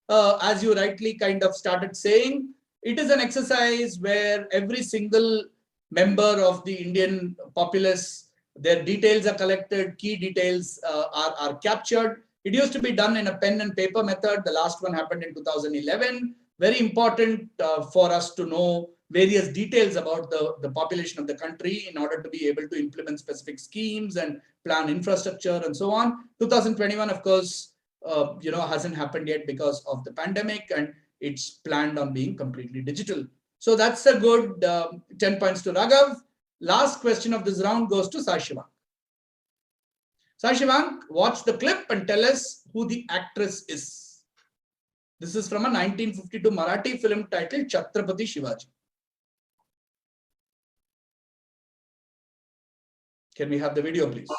As you rightly kind of started saying, it is an exercise where every single member of the Indian populace, their details are collected, key details are captured. It used to be done in a pen and paper method. The last one happened in 2011. Very important for us to know various details about the population of the country in order to be able to implement specific schemes and plan infrastructure and so on. 2021, of course, hasn't happened yet because of the pandemic, and it's planned on being completely digital. So that's a good 10 points to Raghav. Last question of this round goes to Sai Shivank. Sai Shivank, watch the clip and tell us who the actress is. This is from a 1952 Marathi film titled Chhatrapati Shivaji. Can we have the video, please?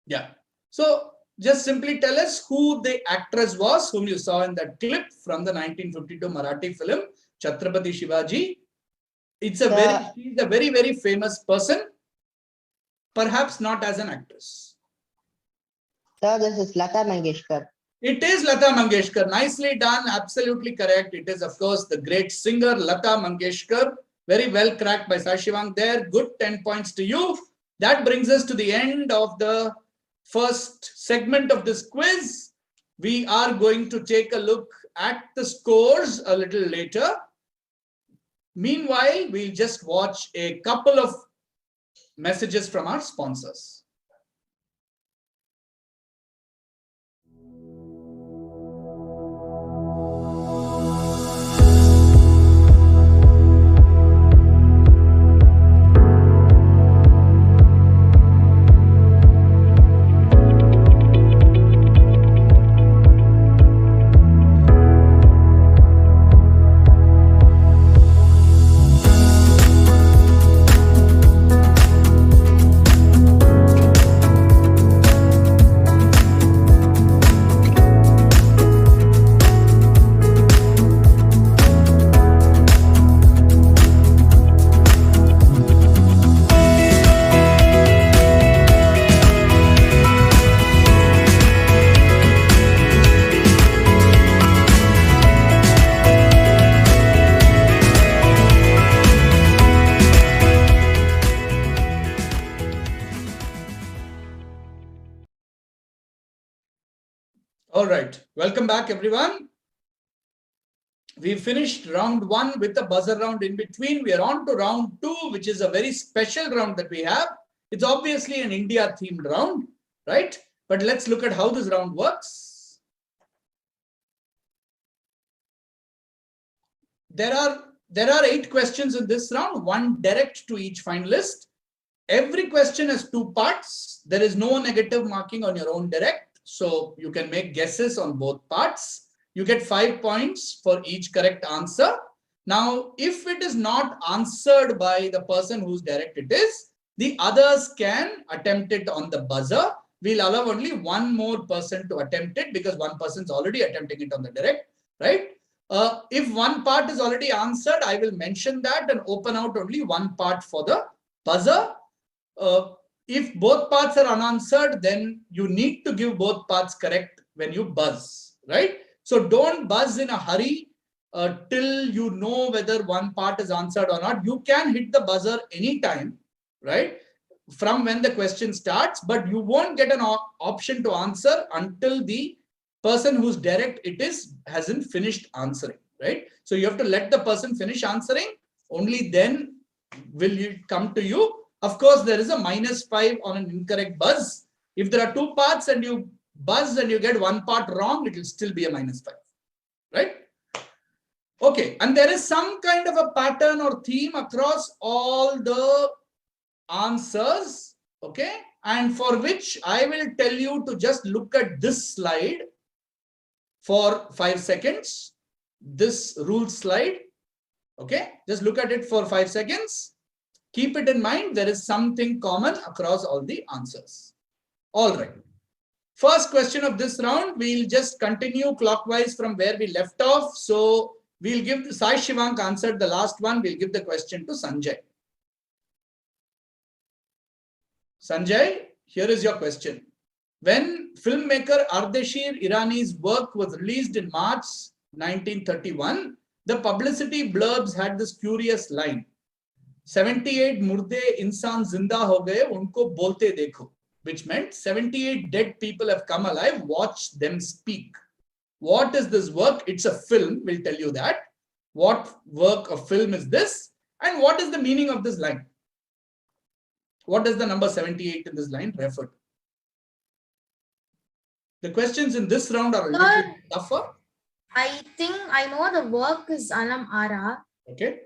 Yeah. So just simply tell us who the actress was whom you saw in that clip from the 1952 Marathi film Chhatrapati Shivaji. She's a very famous person, perhaps not as an actress. Sir, this is Lata Mangeshkar. It is Lata Mangeshkar. Nicely done. Absolutely correct. It is, of course, the great singer Lata Mangeshkar. Very well cracked by Sai Shivank there. Good 10 points to you. That brings us to the end of the first segment of this quiz. We are going to take a look at the scores a little later. Meanwhile, we'll just watch a couple of messages from our sponsors. All right, welcome back, everyone. We finished round one with a buzzer round in between. We are on to round two, which is a very special round that we have. It's obviously an India themed round, right? But let's look at how this round works. There are 8 questions in this round, one direct to each finalist. Every question has 2 parts. There is no negative marking on your own direct. So you can make guesses on both parts. You get 5 points for each correct answer. Now, if it is not answered by the person whose direct it is, the others can attempt it on the buzzer. We'll allow only one more person to attempt it because one person is already attempting it on the direct, right? If one part is already answered, I will mention that and open out only one part for the buzzer. If both parts are unanswered, then you need to give both parts correct when you buzz, right? So don't buzz in a hurry till you know whether one part is answered or not. You can hit the buzzer anytime, right? From when the question starts, but you won't get an option to answer until the person whose direct it is hasn't finished answering, right? So you have to let the person finish answering. Only then will it come to you. Of course, there is a -5 on an incorrect buzz. If there are 2 parts and you buzz and you get one part wrong, it will still be a -5, right? Okay, and there is some kind of a pattern or theme across all the answers, okay, and for which I will tell you to just look at this slide for 5 seconds, this rule slide, okay, just look at it for 5 seconds. Keep it in mind, there is something common across all the answers. All right. First question of this round, we'll just continue clockwise from where we left off. So we'll give Sai Shivank answered the last one. We'll give the question to Sanjay. Sanjay, here is your question. When filmmaker Ardeshir Irani's work was released in March 1931, the publicity blurbs had this curious line, 78 murde insan zinda ho gaye, unko bolte dekho, which meant 78 dead people have come alive, watch them speak. What is this work? It's a film, we'll tell you that. What work of film is this? And what is the meaning of this line? What does the number 78 in this line refer to? The questions in this round are a little tougher. I think I know the work is Alam Ara. Okay.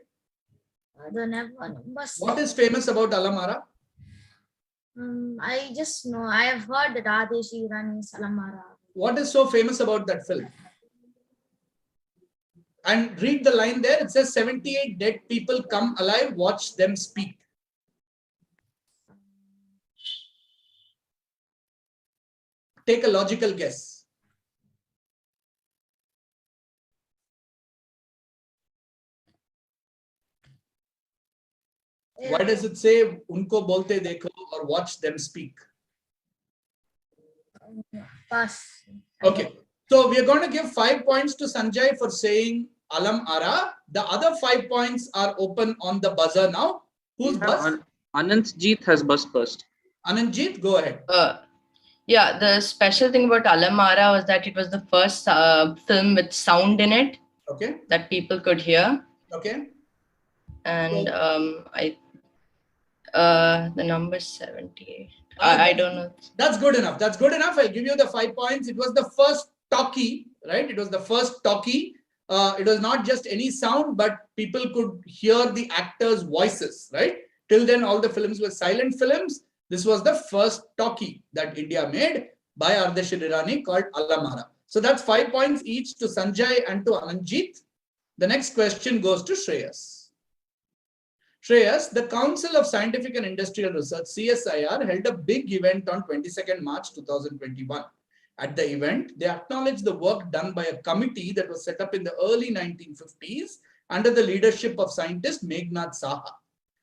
The numbers. What is famous about Alam Ara? I just know. I have heard that Adeshi Irani is Alam Ara. What is so famous about that film? And read the line there. It says 78 dead people come alive. Watch them speak. Take a logical guess. Why does it say unko bolte dekho or watch them speak? Pass. Okay. So we are going to give 5 points to Sanjay for saying Alam Ara. The other 5 points are open on the buzzer now. Who's buzzed? Anandjeet has buzzed first. Anandjeet, go ahead. Yeah, the special thing about Alam Ara was that it was the first film with sound in it. Okay. That people could hear. Okay. And the number 78. I don't know. That's good enough. That's good enough. I'll give you the 5 points. It was the first talkie, right? It was the first talkie. It was not just any sound, but people could hear the actors' voices, right? Till then, all the films were silent films. This was the first talkie that India made by Ardeshir Irani called Alam Ara. So that's 5 points each to Sanjay and to Anandjeet. The next question goes to Shreyas. Shreyas, the Council of Scientific and Industrial Research, CSIR, held a big event on 22nd March 2021. At the event, they acknowledged the work done by a committee that was set up in the early 1950s under the leadership of scientist Meghnad Saha.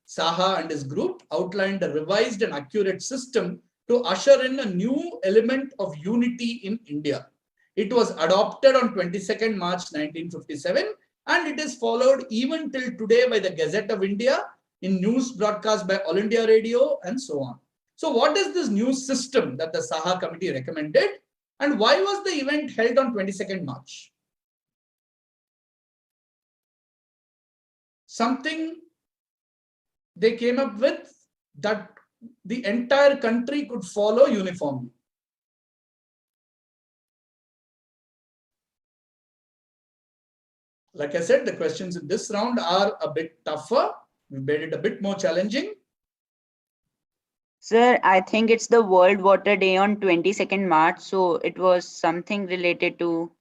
Saha and his group outlined a revised and accurate system to usher in a new element of unity in India. It was adopted on 22nd March 1957 and it is followed even till today by the Gazette of India, in news broadcast by All India Radio and so on. So what is this new system that the Saha committee recommended and why was the event held on 22nd March? Something they came up with that the entire country could follow uniformly. Like I said, the questions in this round are a bit tougher. We made it a bit more challenging. Sir, I think it's the World Water Day on 22nd March. So it was something related to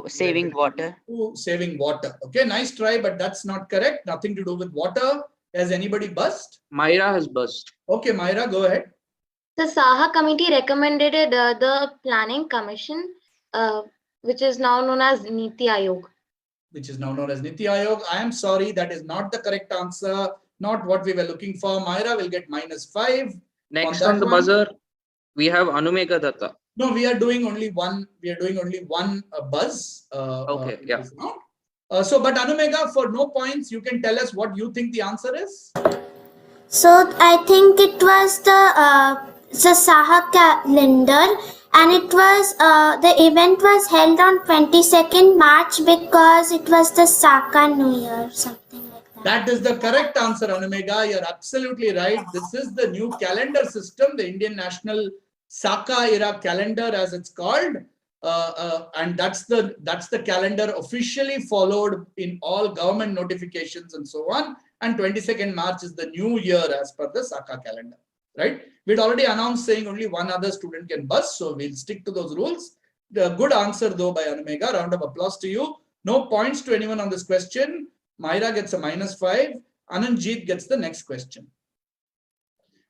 saving water. Saving water. Okay, nice try, but that's not correct. Nothing to do with water. Has anybody buzzed? Myra has buzzed. Okay, Myra, go ahead. The Saha committee recommended the Planning Commission, which is now known as Niti Aayog. Which is now known as Niti Aayog. I am sorry, that is not the correct answer. Not what we were looking for. Myra will get -5. Next on the buzzer, we have Anumega Datta. No, we are doing only one. We are doing only one buzz. Okay, yeah. So, but Anumega, for no points, you can tell us what you think the answer is. So I think it was the Saha calendar, and it was the event was held on 22nd March because it was the Saka New Year, something like that. That is the correct answer, Anumega. You're absolutely right. This is the new calendar system, the Indian National Saka era calendar, as it's called. And that's the calendar officially followed in all government notifications and so on. and 22nd March is the new year as per the Saka calendar, right? We'd already announced saying only one other student can buzz, so we'll stick to those rules. The good answer though by Anumega. Round of applause to you. No points to anyone on this question. Myra gets a -5. Ananjit gets the next question.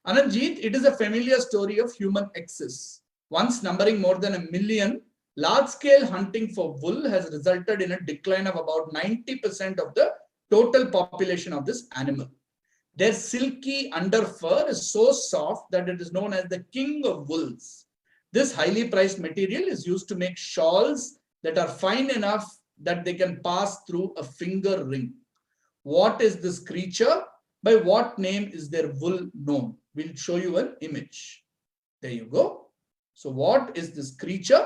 Ananjit, it is a familiar story of human excess. Once numbering more than 1 million, large-scale hunting for wool has resulted in a decline of about 90% of the total population of this animal. Their silky underfur is so soft that it is known as the king of wools. This highly priced material is used to make shawls that are fine enough that they can pass through a finger ring. What is this creature? By what name is their wool known? We'll show you an image. There you go. So what is this creature?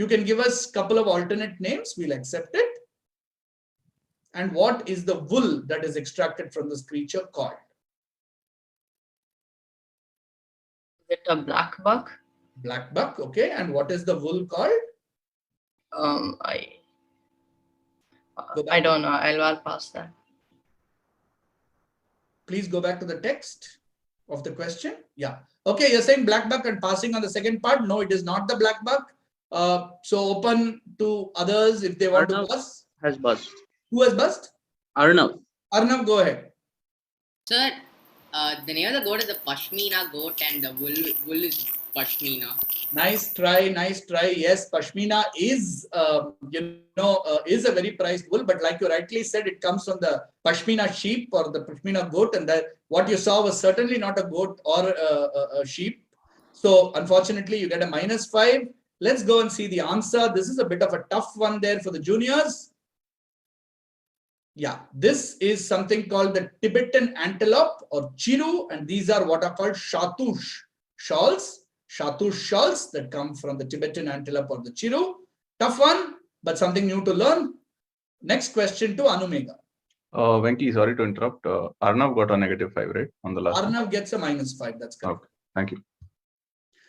You can give us a couple of alternate names. We'll accept it. And what is the wool that is extracted from this creature called? Is it a black buck? Black buck, okay. And what is the wool called? I don't know. I'll pass that. Please go back to the text of the question. Yeah. Okay, you're saying black buck and passing on the second part. No, it is not the black buck. So open to others if they want Arnav to buzz. has buzzed. Who has buzzed? Arnav. Arnav, go ahead. Sir, the name of the goat is the Pashmina goat and the wool is Pashmina. Nice try, nice try. Yes, Pashmina is, is a very priced wool, but like you rightly said, it comes from the Pashmina sheep or the Pashmina goat, and that what you saw was certainly not a goat or a sheep. So unfortunately, you get a -5. Let's go and see the answer. This is a bit of a tough one there for the juniors. Yeah, this is something called the Tibetan antelope or chiru, and these are what are called shatush shawls. Shatush shawls that come from the Tibetan antelope or the chiru. Tough one, but something new to learn. Next question to Anumega. Venki, sorry to interrupt. Arnav got a -5, right? On the last Arnav one. gets a -5. That's correct. Okay, thank you.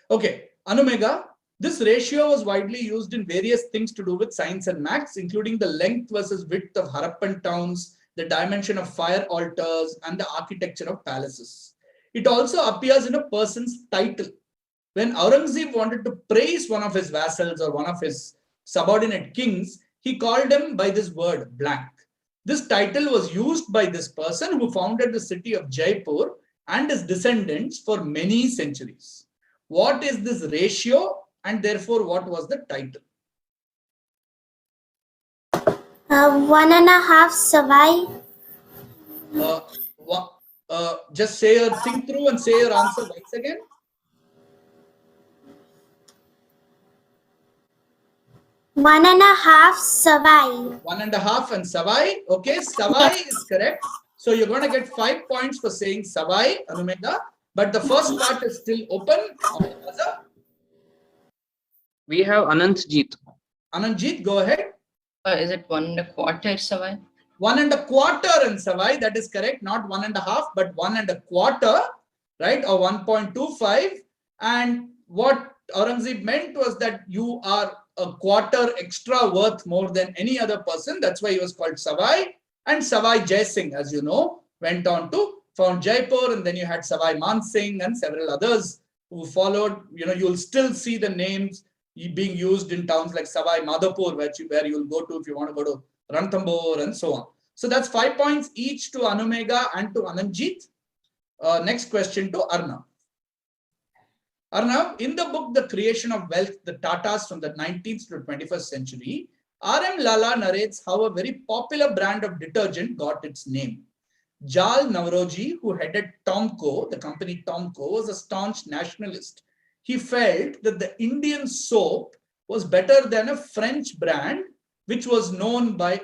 Okay, Anumega. This ratio was widely used in various things to do with science and maths, including the length versus width of Harappan towns, the dimension of fire altars, and the architecture of palaces. It also appears in a person's title. When Aurangzeb wanted to praise one of his vassals or one of his subordinate kings, he called him by this word, blank. This title was used by this person who founded the city of Jaipur and his descendants for many centuries. What is this ratio? And therefore, what was the title? 1.5 Savai. Just say your think through and say your answer once again. 1.5 Savai. 1.5 and Savai. Okay, Savai is correct. So you're going to get 5 points for saying Savai, Anumega. But the first part is still open. We have Anantjit. Ananjit, go ahead. Is it 1.25 Savai? 1.25 and Savai, that is correct. Not 1.5, but 1.25, right? Or 1.25. And what Aurangzeb meant was that you are a quarter extra worth more than any other person. That's why he was called Savai. And Savai Jai Singh, as you know, went on to found Jaipur, and then you had Savai Man Singh and several others who followed. You'll still see the names being used in towns like Savai Madhopur, where you'll go to if you want to go to Ranthambore and so on. So that's 5 points each to Anumega and to Ananjit. Next question to Arnav. Arnav, in the book The Creation of Wealth, the Tatas from the 19th to 21st century, R.M. Lala narrates how a very popular brand of detergent got its name. Jal Navroji, who headed Tomco, the company Tomco, was a staunch nationalist. He felt that the Indian soap was better than a French brand, which was known by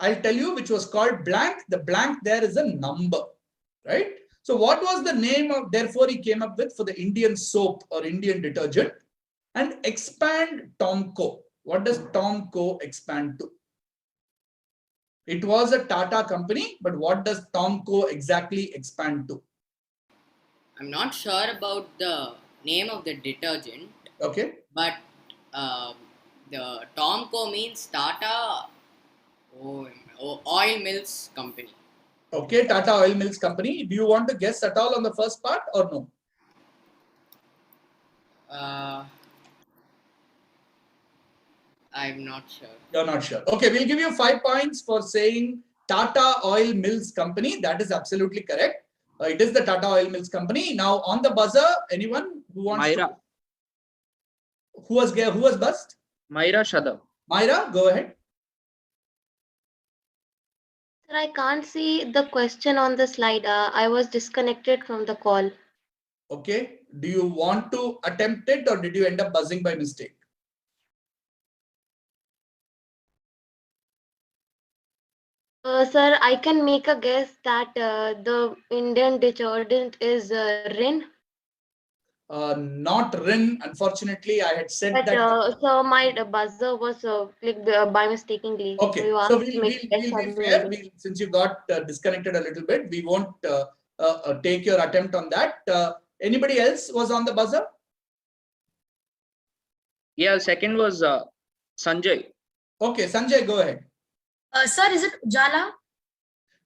I'll tell you, which was called blank. The blank there is a number, right? So what was the name of, therefore he came up with for the Indian soap or Indian detergent? And expand Tomco. What does Tomco expand to? It was a Tata company, but what does Tomco exactly expand to? I'm not sure about the name of the detergent. Okay. But the Tomco means Tata Oil Mills Company. Okay, Tata Oil Mills Company. Do you want to guess at all on the first part or no? I'm not sure. You're not sure. Okay, we'll give you 5 points for saying Tata Oil Mills Company. That is absolutely correct. It is the Tata Oil Mills Company. Now on the buzzer, anyone who wants Myra. to? Who was buzzed? Myra Shadab. Myra, go ahead. Sir, I can't see the question on the slide. I was disconnected from the call. Okay. Do you want to attempt it or did you end up buzzing by mistake? Sir, I can make a guess that the Indian detergent is Rin. Not Rin. Unfortunately, I had said But that. so my buzzer was clicked by mistakenly. So Okay, you so asked to make a guess. we'll be fair. Since you got disconnected a little bit, we won't take your attempt on that. Anybody else was on the buzzer? Yeah, second was Sanjay. Okay, Sanjay, go ahead. Sir, is it Ujala?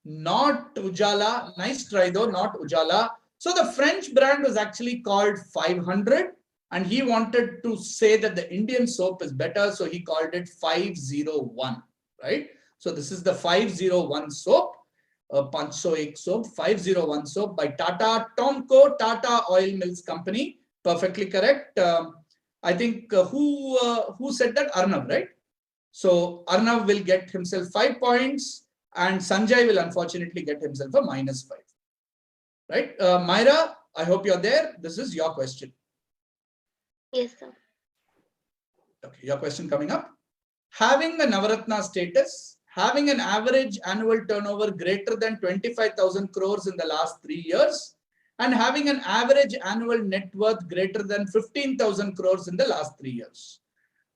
Not Ujala. Nice try though, not Ujala. So the French brand was actually called 500 and he wanted to say that the Indian soap is better. So he called it 501, right? So this is the 501 soap, 501 soap, 501 soap by Tata Tomco, Tata Oil Mills Company. Perfectly correct. I think who said that? Arnav, right? So Arnav will get himself 5 points and Sanjay will unfortunately get himself a -5. Right? Myra, I hope you're there. This is your question. Yes, sir. Okay, your question coming up. Having a Navaratna status, having an average annual turnover greater than 25,000 crores in the last 3 years, and having an average annual net worth greater than 15,000 crores in the last 3 years.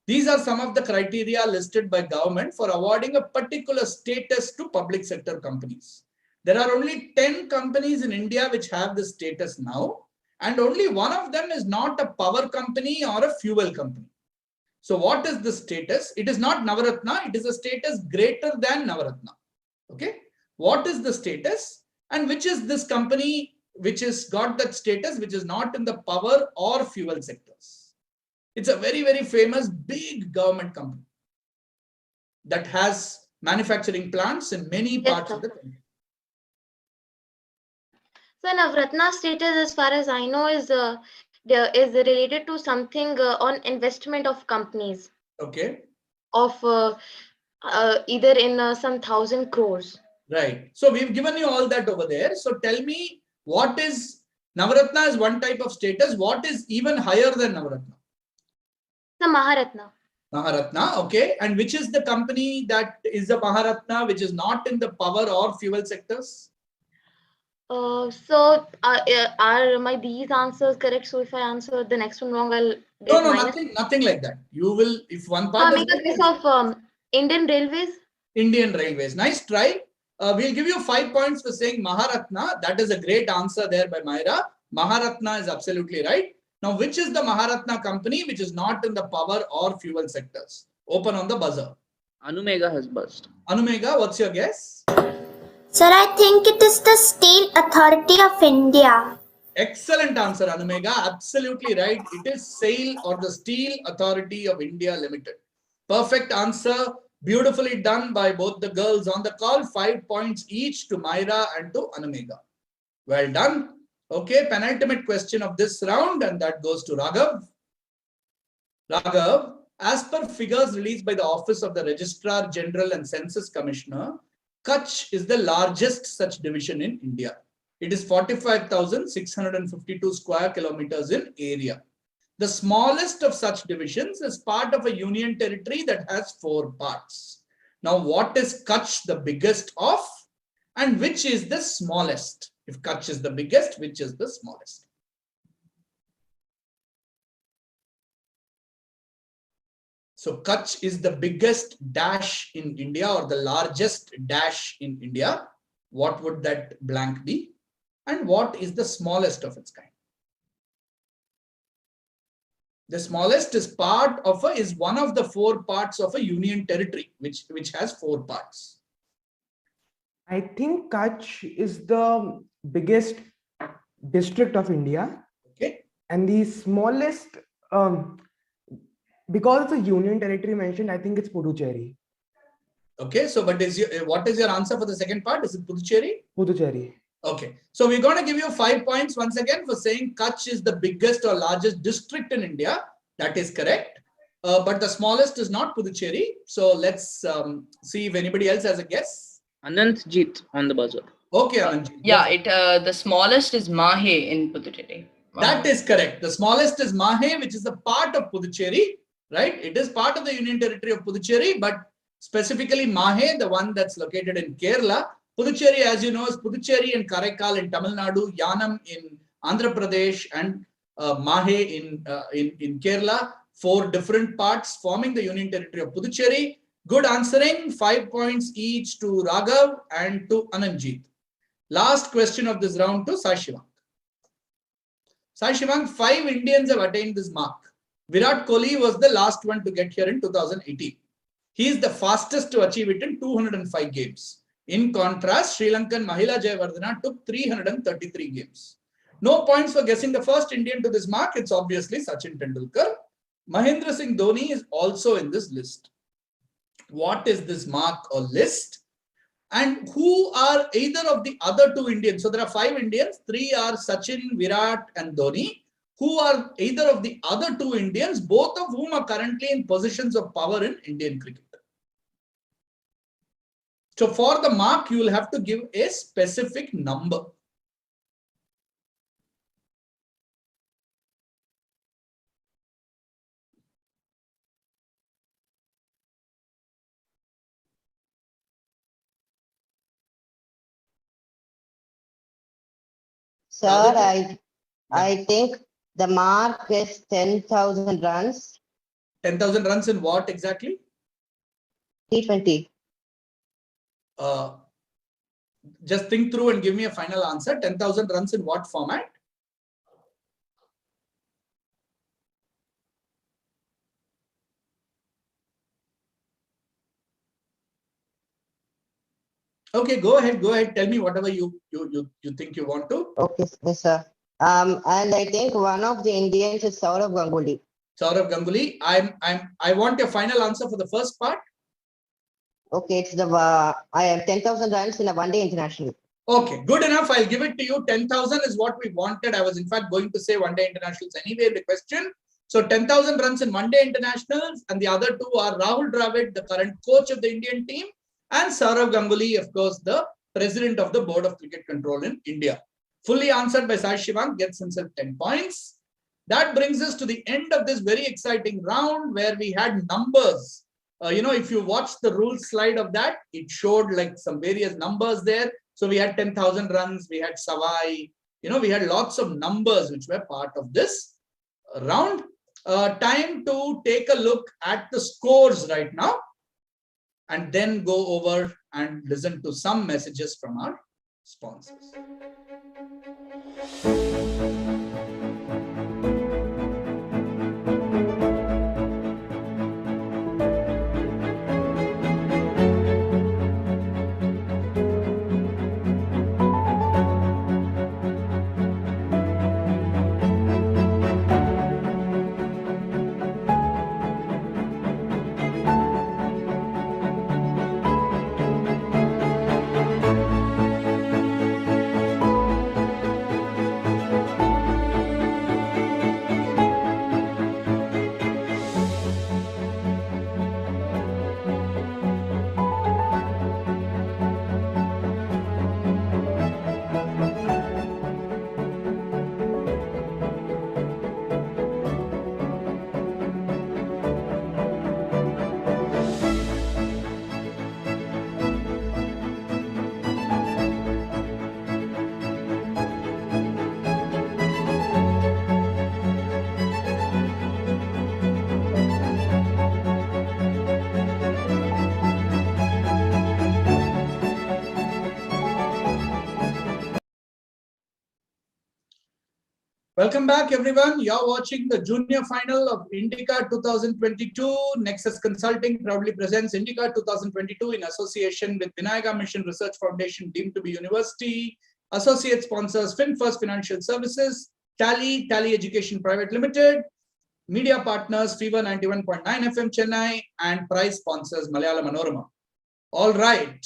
These are some of the criteria listed by government for awarding a particular status to public sector companies. There are only 10 companies in India which have this status now, and only one of them is not a power company or a fuel company. So what is the status? It is not Navaratna, it is a status greater than Navaratna. Okay. What is the status? And which is this company which has got that status, which is not in the power or fuel sectors? It's a very, very famous big government company that has manufacturing plants in many parts of the country. So Navratna status, as far as I know, is related to something on investment of companies. Okay. Of either in some 1,000 crores. Right. So we've given you all that over there. So tell me, what is Navaratna is one type of status. What is even higher than Navaratna? The Maharatna. Maharatna, okay. And which is the company that is a Maharatna, which is not in the power or fuel sectors? So are my these answers correct? So if I answer the next one wrong, I'll get minus. Nothing like that. You will, if one part. Make a guess of Indian Railways. Indian Railways. Nice try. We'll give you 5 points for saying Maharatna. That is a great answer there by Myra. Maharatna is absolutely right. Now, which is the Maharatna company which is not in the power or fuel sectors? Open on the buzzer. Anumega has buzzed. Anumega, what's your guess? Sir, I think it is the Steel Authority of India. Excellent answer, Anumega. Absolutely right. It is SAIL or the Steel Authority of India Limited. Perfect answer. Beautifully done by both the girls on the call. 5 points each to Myra and to Anumega. Well done. Okay, penultimate question of this round, and that goes to Raghav. Raghav, as per figures released by the Office of the Registrar General and Census Commissioner, Kutch is the largest such division in India. It is 45,652 square kilometers in area. The smallest of such divisions is part of a union territory that has 4 parts. Now, what is Kutch the biggest of, and which is the smallest? If Kutch is the biggest, which is the smallest? So Kutch is the biggest dash in India or the largest dash in India. What would that blank be? And what is the smallest of its kind? The smallest is is one of the 4 parts of a union territory, which has 4 parts. I think Kutch is the biggest district of India. Okay. And the smallest, because it's a union territory mentioned, I think it's Puducherry. Okay, so but what is your answer for the second part? Is it Puducherry? Puducherry. Okay, so we're going to give you 5 points once again for saying Kutch is the biggest or largest district in India. That is correct. But the smallest is not Puducherry. So let's see if anybody else has a guess. Anantjit on the buzzer. Okay, Anantjit. Yeah, the smallest is Mahe in Puducherry. That is correct. The smallest is Mahe, which is a part of Puducherry, right? It is part of the union territory of Puducherry, but specifically Mahe, the one that's located in Kerala. Puducherry, as you know, is Puducherry and Karaikal in Tamil Nadu, Yanam in Andhra Pradesh, and Mahe in Kerala. 4 different parts forming the union territory of Puducherry. Good answering. 5 points each to Raghav and to Anantjit. Last question of this round to Sai Shivang. Sai Shivang, 5 Indians have attained this mark. Virat Kohli was the last one to get here in 2018. He is the fastest to achieve it in 205 games. In contrast, Sri Lankan Mahila Jayawardena took 333 games. No points for guessing the first Indian to this mark. It's obviously Sachin Tendulkar. Mahendra Singh Dhoni is also in this list. What is this mark or list? And who are either of the other 2 Indians? So there are 5 Indians. 3 are Sachin, Virat and Dhoni. Who are either of the other 2 Indians, both of whom are currently in positions of power in Indian cricket? So for the mark, you will have to give a specific number. Sir, I think the mark is 10,000 runs. 10,000 runs in what exactly? T20. Just think through and give me a final answer. 10,000 runs in what format? Okay, go ahead. Tell me whatever you think you want to. Okay, yes, sir. And I think one of the Indians is Saurav Ganguly. Saurav Ganguly. I want your final answer for the first part. Okay, it's the I have 10,000 runs in a one-day international. Okay, good enough. I'll give it to you. 10,000 is what we wanted. I was in fact going to say one-day internationals anyway in the question. So 10,000 runs in one-day internationals, and the other 2 are Rahul Dravid, the current coach of the Indian team, and Saurav Ganguly, of course, the president of the Board of Cricket Control in India. Fully answered by Sai Shivang, gets himself 10 points. That brings us to the end of this very exciting round where we had numbers. If you watch the rules slide of that, it showed like some various numbers there. So we had 10,000 runs, we had Savai, we had lots of numbers which were part of this round. Time to take a look at the scores right now and then go over and listen to some messages from our sponsors. Welcome back, everyone. You're watching the junior final of Indica 2022. Nexus Consulting proudly presents Indica 2022 in association with Vinayaka Mission Research Foundation, deemed to be university. Associate sponsors FinFirst Financial Services, Tally Education Private Limited. Media partners Fever 91.9 FM Chennai, and prize sponsors Malayalam Manorama. All right.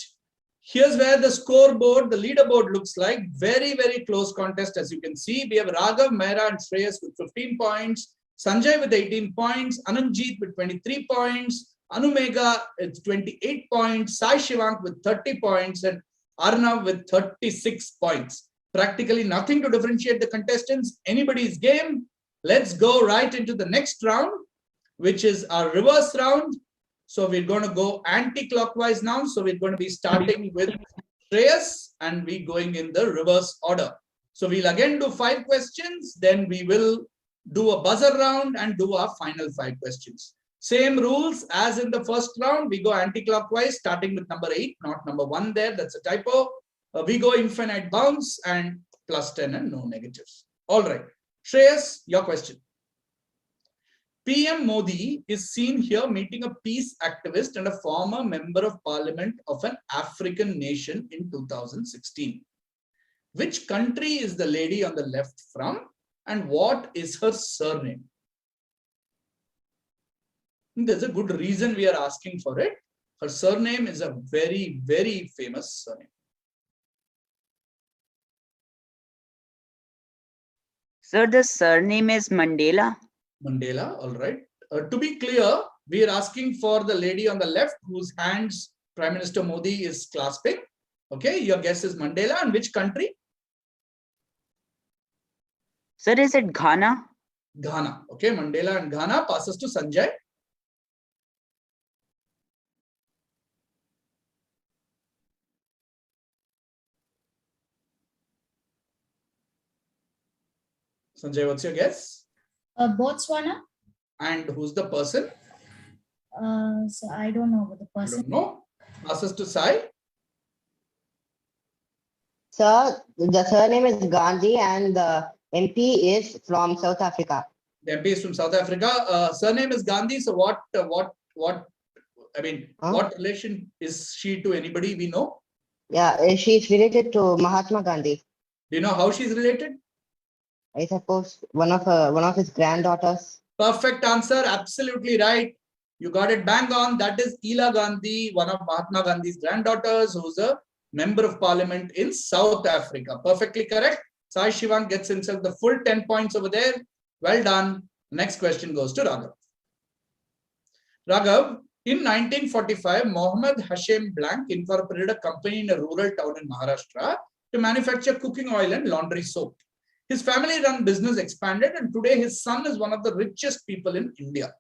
Here's where the scoreboard, the leaderboard looks like. Very, very close contest, as you can see. We have Raghav, Mehra, and Shreyas with 15 points. Sanjay with 18 points. Ananjit with 23 points. Anumega with 28 points. Sai Shivank with 30 points. And Arnav with 36 points. Practically nothing to differentiate the contestants. Anybody's game. Let's go right into the next round, which is our reverse round. So we're going to go anti-clockwise now. So we're going to be starting with Shreyas and we going in the reverse order. So we'll again do 5 questions. Then we will do a buzzer round and do our final 5 questions. Same rules as in the first round. We go anti-clockwise, starting with number 8, not number 1 there. That's a typo. We go infinite bounce and +10 and no negatives. All right. Shreyas, your question. PM Modi is seen here meeting a peace activist and a former member of parliament of an African nation in 2016. Which country is the lady on the left from, and what is her surname? There's a good reason we are asking for it. Her surname is a very, very famous surname. Sir, the surname is Mandela. Mandela, all right. To be clear, we are asking for the lady on the left whose hands Prime Minister Modi is clasping. Okay, your guess is Mandela. And which country? Sir, is it Ghana? Ghana. Okay, Mandela and Ghana. Passes to Sanjay. Sanjay, what's your guess? Botswana. And who's the person? So I don't know about the person. I don't know. Passes to Sai. Sir, the surname is Gandhi and the MP is from South Africa. The MP is from South Africa. Surname is Gandhi. So what relation is she to anybody we know? Yeah, she's related to Mahatma Gandhi. Do you know how she's related? I suppose one of his granddaughters. Perfect answer. Absolutely right. You got it bang on. That is Ela Gandhi, one of Mahatma Gandhi's granddaughters, who's a member of parliament in South Africa. Perfectly correct. Sai Shivan gets himself the full 10 points over there. Well done. Next question goes to Raghav. Raghav, in 1945, Mohammed Hashem Blank incorporated a company in a rural town in Maharashtra to manufacture cooking oil and laundry soap. His family-run business expanded, and today his son is one of the richest people in India.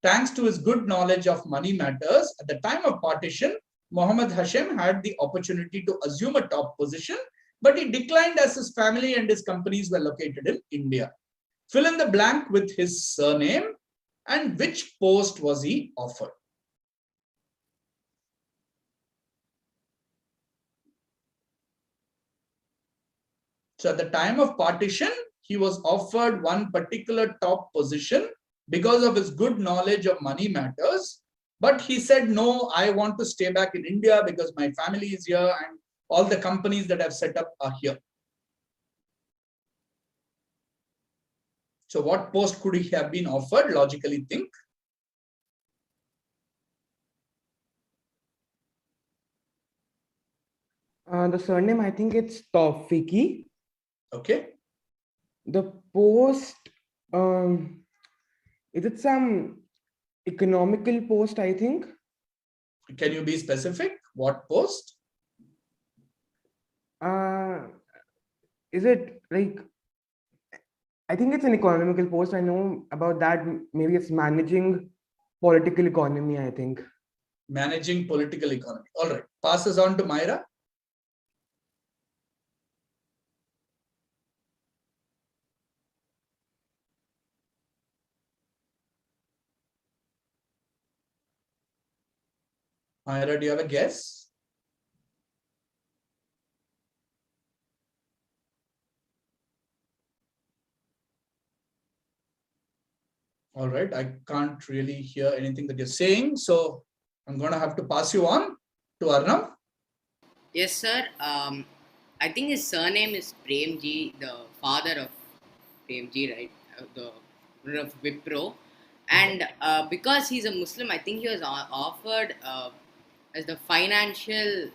Thanks to his good knowledge of money matters, at the time of partition, Mohammed Hashem had the opportunity to assume a top position, but he declined as his family and his companies were located in India. Fill in the blank with his surname and which post was he offered. So at the time of partition, he was offered one particular top position because of his good knowledge of money matters. But he said, no, I want to stay back in India because my family is here and all the companies that I've set up are here. So what post could he have been offered? Logically think. The surname, I think it's Tawfiki. Okay. The post, is it some economical post, I think? Can you be specific? What post? Is it like, I think it's an economical post. I know about that. Maybe it's managing political economy, I think. Managing political economy. All right. Passes on to Myra. Myra, do you have a guess? All right, I can't really hear anything that you're saying, so I'm going to have to pass you on to Arnav. Yes, sir. I think his surname is Premji, the father of Premji, right? The owner of Wipro. And because he's a Muslim, I think he was offered as the financial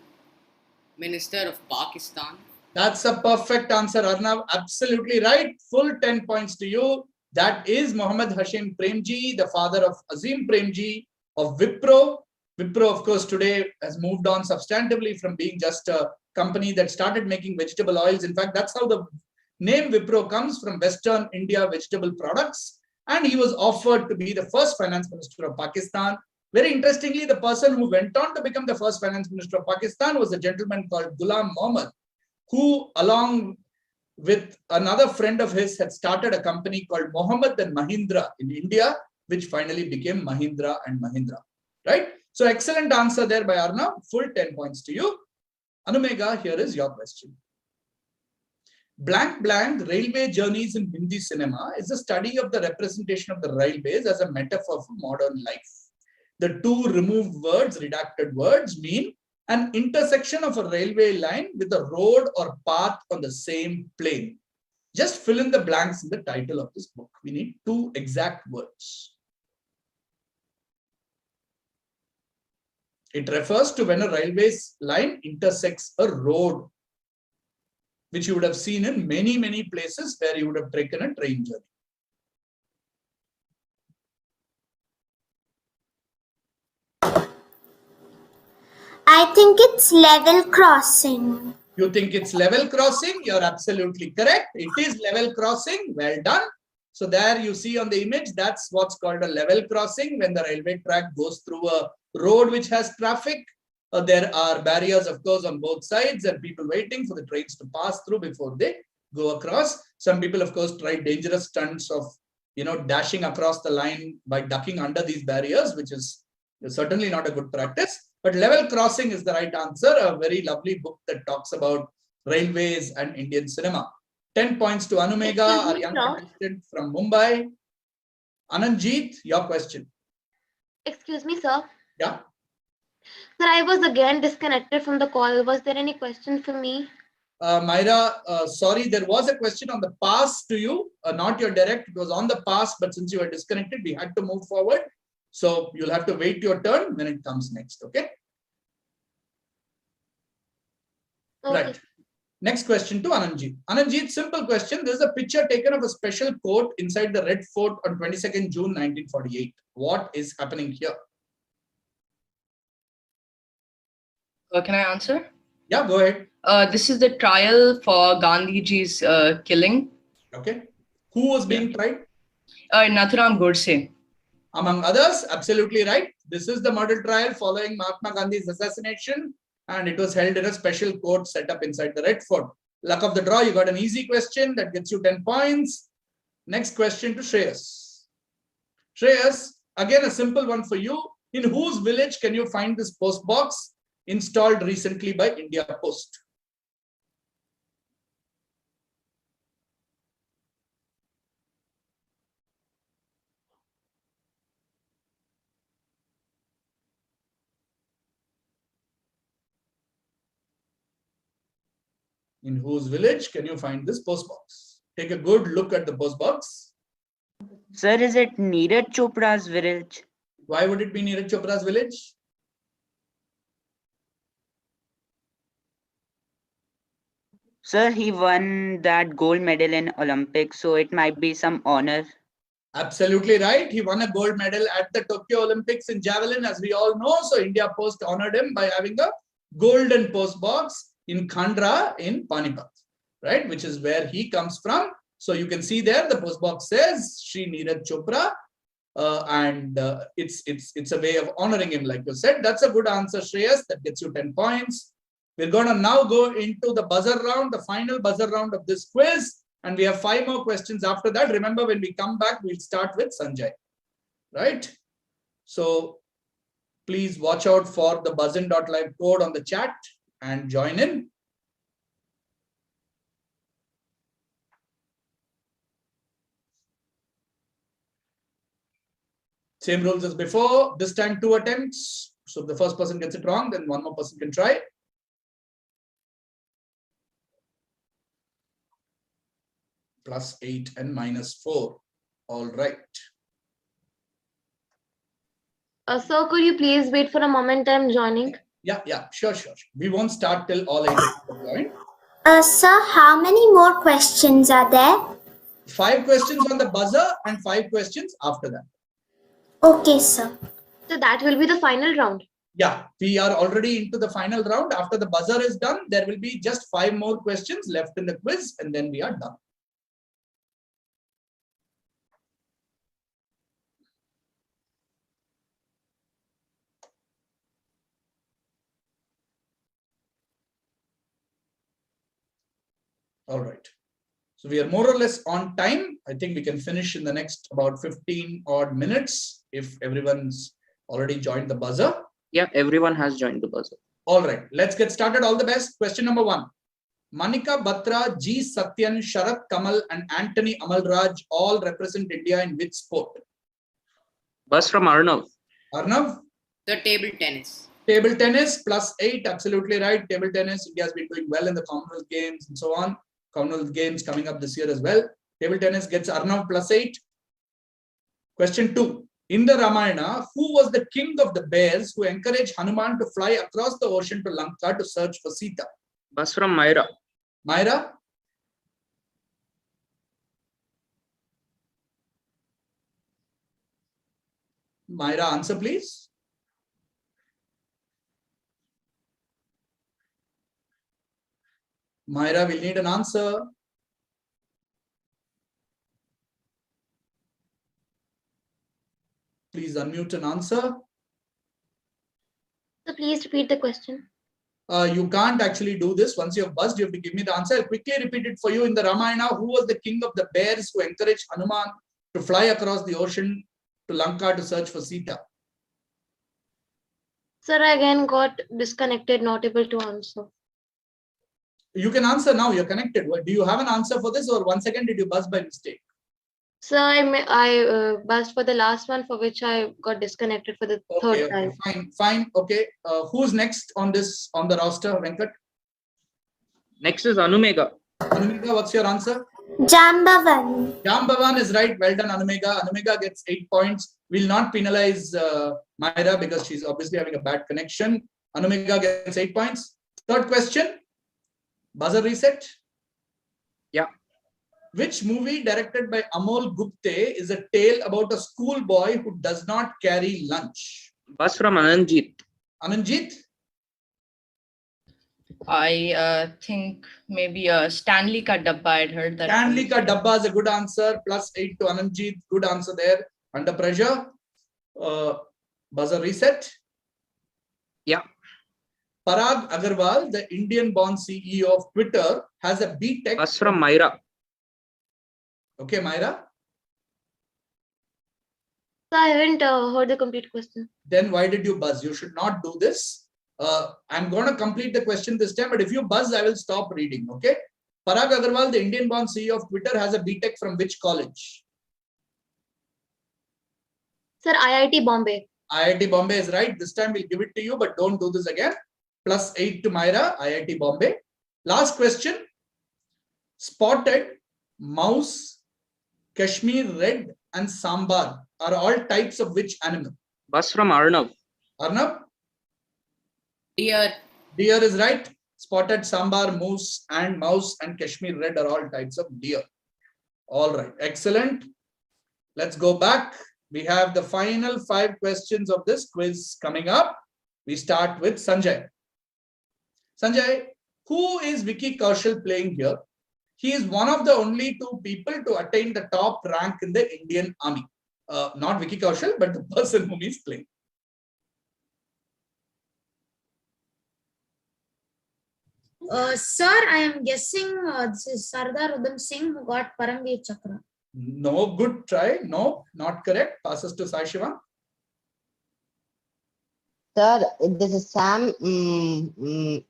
minister of Pakistan. That's a perfect answer, Arnav. Absolutely right. Full 10 points to you. That is Mohammad Hashim Premji, the father of Azim Premji of Wipro. Wipro, of course, today has moved on substantively from being just a company that started making vegetable oils. In fact, that's how the name Wipro comes from, Western India vegetable products. And he was offered to be the first finance minister of Pakistan. Very interestingly, the person who went on to become the first finance minister of Pakistan was a gentleman called Ghulam Muhammad, who, along with another friend of his, had started a company called Mohammed and Mahindra in India, which finally became Mahindra and Mahindra. Right? So excellent answer there by Arnav. Full 10 points to you. Anumega, here is your question. Blank Blank Railway Journeys in Hindi Cinema is a study of the representation of the railways as a metaphor for modern life. The two removed words, redacted words, mean an intersection of a railway line with a road or path on the same plane. Just fill in the blanks in the title of this book. We need two exact words. It refers to when a railway line intersects a road, which you would have seen in many, many places where you would have taken a train journey. I think it's level crossing. You think it's level crossing? You're absolutely correct. It is level crossing. Well done. So there you see on the image, that's what's called a level crossing. When the railway track goes through a road which has traffic, there are barriers, of course, on both sides and people waiting for the trains to pass through before they go across. Some people, of course, try dangerous stunts of, dashing across the line by ducking under these barriers, which is certainly not a good practice. But level crossing is the right answer. A very lovely book that talks about railways and Indian cinema. 10 points to Anumega, our young contestant from Mumbai. Ananjit, your question. Excuse me, sir. Yeah. Sir, I was again disconnected from the call. Was there any question for me? Myra, sorry, there was a question on the pass to you, not your direct. It was on the pass, but since you were disconnected, we had to move forward. So you'll have to wait your turn when it comes next, okay? Right. Next question to Ananjit. Ananjit, simple question. There's a picture taken of a special court inside the Red Fort on 22nd June 1948. What is happening here? Can I answer? Yeah, go ahead. This is the trial for Gandhiji's killing. Okay. Who was being tried? Nathuram Godse. Among others, absolutely right. This is the murder trial following Mahatma Gandhi's assassination, and it was held in a special court set up inside the Red Fort. Luck of the draw, you got an easy question that gets you 10 points. Next question to Shreyas. Shreyas, again a simple one for you. In whose village can you find this post box installed recently by India Post? In whose village can you find this post box? Take a good look at the post box. Sir, is it Neeraj Chopra's village? Why would it be Neeraj Chopra's village? Sir, he won that gold medal in Olympics, so it might be some honor. Absolutely right. He won a gold medal at the Tokyo Olympics in javelin, as we all know. So India Post honored him by having a golden post box in Khandra in Panipat, right? Which is where he comes from. So you can see there the post box says Shri Neeraj Chopra, and it's a way of honoring him, like you said. That's a good answer, Shreyas. That gets you 10 points. We're going to now go into the buzzer round, the final buzzer round of this quiz. And we have 5 more questions after that. Remember, when we come back, we'll start with Sanjay, right? So please watch out for the buzzin.live code on the chat and join in. Same rules as before. This time 2 attempts. So if the first person gets it wrong, then one more person can try. +8 and -4. All right. Sir, could you please wait for a moment? I'm joining. Yeah, sure. We won't start till all 8 are joined. Sir, how many more questions are there? 5 questions on the buzzer and 5 questions after that. Okay, sir. So that will be the final round. Yeah, we are already into the final round. After the buzzer is done, there will be just 5 more questions left in the quiz, and then we are done. All right. So we are more or less on time. I think we can finish in the next about 15 odd minutes if everyone's already joined the buzzer. Yeah, everyone has joined the buzzer. All right, let's get started. All the best. Question number 1. Manika Batra, G. Satyan, Sharat Kamal, and Anthony Amalraj all represent India in which sport? Bus from Arnav. Arnav? The table tennis. Table tennis +8, absolutely right. Table tennis, India has been doing well in the Commonwealth Games and so on. Commonwealth Games coming up this year as well. Table tennis gets Arnav +8. Question 2. In the Ramayana, who was the king of the bears who encouraged Hanuman to fly across the ocean to Lanka to search for Sita? Bus from Myra. Myra? Myra, answer please. Myra will need an answer. Please unmute and answer. So please repeat the question. You can't actually do this. Once you have buzzed, you have to give me the answer. I'll quickly repeat it for you. In the Ramayana, who was the king of the bears who encouraged Hanuman to fly across the ocean to Lanka to search for Sita? Sir, I again got disconnected, not able to answer. You can answer now. You're connected. Do you have an answer for this, or once again did you buzz by mistake? Sir, I buzzed for the last one, for which I got disconnected for the third time. Fine. Okay. Who's next on the roster, Venkat? Next is Anumega. Anumega, what's your answer? Jambavan. Jambavan is right. Well done, Anumega. Anumega gets 8 points. We'll not penalize Myra because she's obviously having a bad connection. Anumega gets 8 points. Third question. Buzzer reset. Yeah. Which movie directed by Amol Gupte is a tale about a schoolboy who does not carry lunch? Bus from Ananjit. Ananjit? I think maybe Stanley Ka Dabba. I'd heard that. Stanley Ka Dabba is a good answer. +8 to Ananjit. Good answer there. Under pressure. Buzzer reset. Yeah. Parag Agarwal, the Indian-born CEO of Twitter, has a B.Tech. Bus from Myra. Okay, Myra. So I haven't heard the complete question. Then why did you buzz? You should not do this. I'm going to complete the question this time, but if you buzz, I will stop reading. Okay. Parag Agarwal, the Indian-born CEO of Twitter, has a B.Tech from which college? Sir, IIT Bombay. IIT Bombay is right. This time we'll give it to you, but don't do this again. +8 to Myra, IIT Bombay. Last question. Spotted, mouse, Kashmir red, and sambar are all types of which animal? Bus from Arnav. Arnav? Deer. Deer is right. Spotted, sambar, moose, and mouse, and Kashmir red are all types of deer. All right. Excellent. Let's go back. We have the final 5 questions of this quiz coming up. We start with Sanjay. Sanjay, who is Vicky Kaushal playing here? He is one of the only 2 people to attain the top rank in the Indian Army. Not Vicky Kaushal, but the person whom he's playing. Sir, I am guessing this is Sardar Udham Singh who got Paramveer Chakra. No, good try. No, not correct. Passes to Sai Shiva. Sir, this is Sam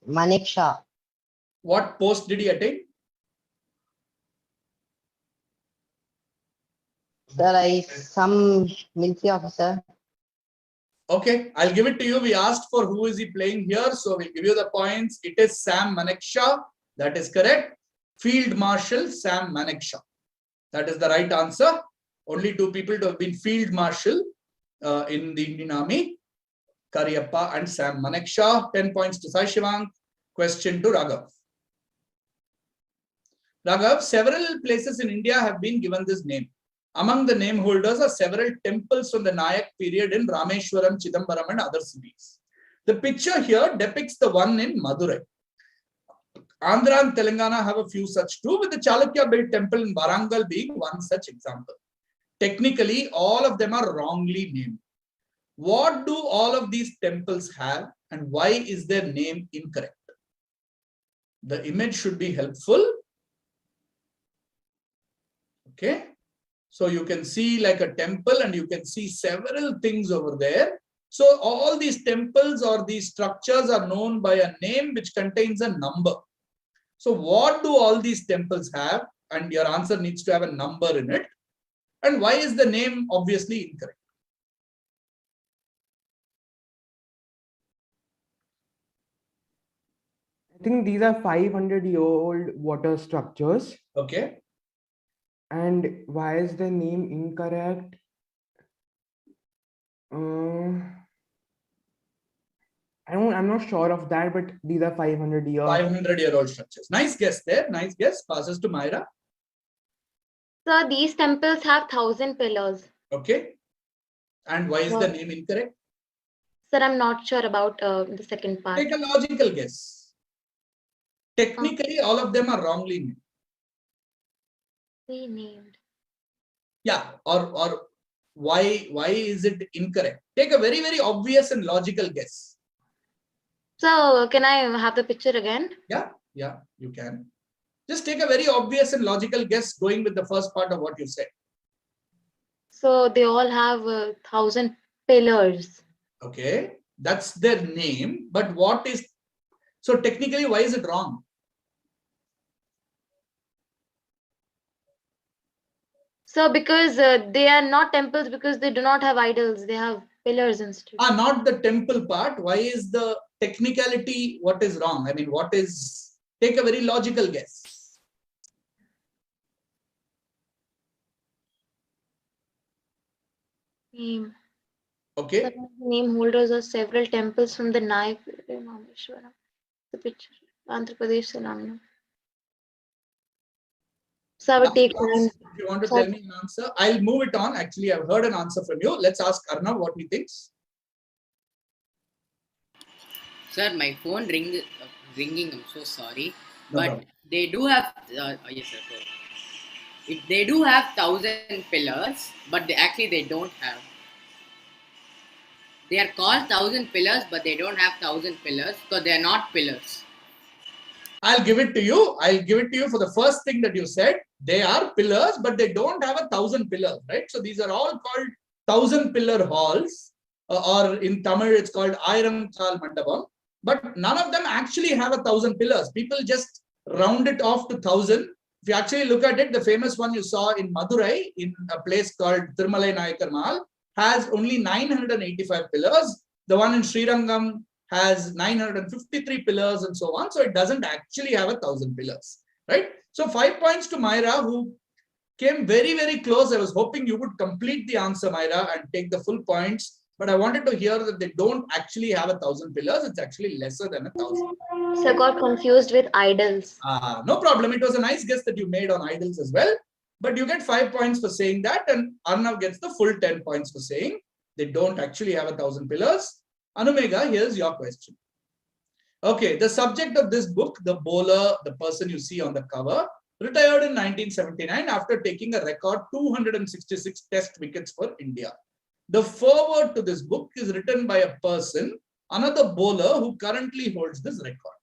Manik Shah. What post did he attain? Sir, some military officer. Okay, I'll give it to you. We asked for who is he playing here, so we'll give you the points. It is Sam Manekshaw. That is correct. Field Marshal Sam Manekshaw. That is the right answer. Only 2 people to have been Field Marshal in the Indian Army. Kariyappa and Sam Manekshaw. 10 points to Sai Shivang. Question to Raghav. Raghav, several places in India have been given this name. Among the name holders are several temples from the Nayak period in Rameshwaram, Chidambaram and other cities. The picture here depicts the one in Madurai. Andhra and Telangana have a few such too, with the Chalukya built temple in Warangal being one such example. Technically, all of them are wrongly named. What do all of these temples have and why is their name incorrect? The image should be helpful. Okay. So you can see like a temple and you can see several things over there. So all these temples or these structures are known by a name which contains a number. So what do all these temples have? And your answer needs to have a number in it. And why is the name obviously incorrect? I think these are 500-year-old water structures. Okay. And why is the name incorrect? I'm not sure of that, but these are 500-year-old structures. Nice guess there. Nice guess. Passes to Myra. Sir, these temples have 1,000 pillars. Okay. And why is the name incorrect? Sir, I'm not sure about the second part. Take a logical guess. Technically, all of them are wrongly named. Renamed. Yeah, or why is it incorrect? Take a very, very obvious and logical guess. So, can I have the picture again? Yeah, you can. Just take a very obvious and logical guess going with the first part of what you said. So, they all have 1,000 pillars. Okay, that's their name. But what is... So, technically, why is it wrong? So, because they are not temples because they do not have idols. They have pillars instead. Not the temple part. Why is the technicality, what is wrong? I mean, what is... Take a very logical guess. Name. Okay. The name holders are several temples from the Nayak period. The picture. Andhra Pradesh, Telangana. So I would take time. If you want to tell me an answer, I'll move it on. Actually, I've heard an answer from you. Let's ask Arnav what he thinks. Sir, my phone ringing. I'm so sorry, No but problem. they do have. Yes, sir. So, they do have 1,000 pillars, but they don't have. They are called 1,000 pillars, but they don't have 1,000 pillars because they are not pillars. I'll give it to you. I'll give it to you for the first thing that you said. They are pillars, but they don't have 1,000 pillars, right? So these are all called 1,000 pillar halls, or in Tamil, it's called Ayram Kal Mandapam. But none of them actually have 1,000 pillars. People just round it off to 1,000. If you actually look at it, the famous one you saw in Madurai, in a place called Thirumalai Nayakar Mahal, has only 985 pillars. The one in Srirangam has 953 pillars and so on. So it doesn't actually have 1,000 pillars, right? So 5 points to Myra, who came very, very close. I was hoping you would complete the answer, Myra, and take the full points. But I wanted to hear that they don't actually have 1,000 pillars. It's actually lesser than 1,000. So I got confused with idols. No problem. It was a nice guess that you made on idols as well. But you get 5 points for saying that, and Arnav gets the full 10 points for saying they don't actually have 1,000 pillars. Anumega, here's your question. Okay, the subject of this book, the bowler, the person you see on the cover, retired in 1979 after taking a record 266 test wickets for India. The foreword to this book is written by a person, another bowler who currently holds this record.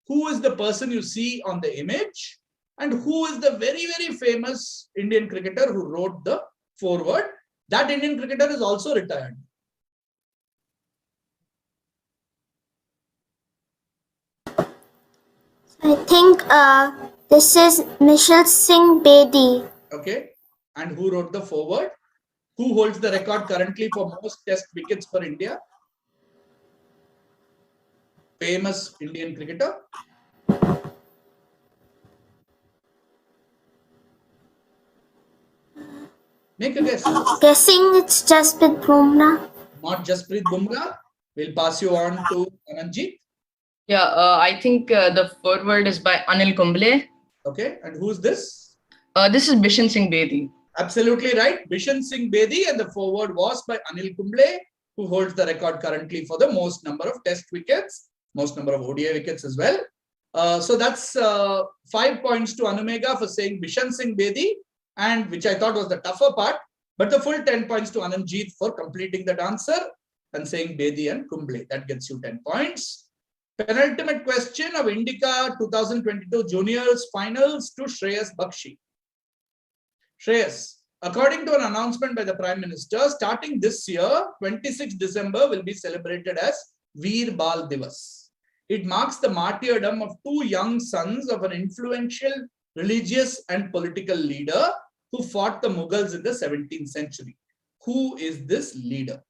Who is the person you see on the image? And who is the very, very famous Indian cricketer who wrote the foreword? That Indian cricketer is also retired. I think this is Michelle Singh Bedi. Okay. And who wrote the foreword? Who holds the record currently for most test wickets for India? Famous Indian cricketer. Make a guess. Guessing it's Jasprit Bumrah. Not Jasprit Bumrah. We'll pass you on to Ananjit. Yeah, I think the foreword is by Anil Kumble. Okay, and who's this? This is Bishan Singh Bedi. Absolutely right. Bishan Singh Bedi, and the foreword was by Anil Kumble, who holds the record currently for the most number of test wickets, most number of ODI wickets as well. So that's 5 points to Anumega for saying Bishan Singh Bedi, and which I thought was the tougher part, but the full 10 points to Ananjit for completing that answer and saying Bedi and Kumble. That gets you 10 points. Penultimate question of Indica 2022 Juniors Finals to Shreyas Bakshi. Shreyas, according to an announcement by the Prime Minister, starting this year, 26 December will be celebrated as Veer Bal Divas. It marks the martyrdom of two young sons of an influential religious and political leader who fought the Mughals in the 17th century. Who is this leader?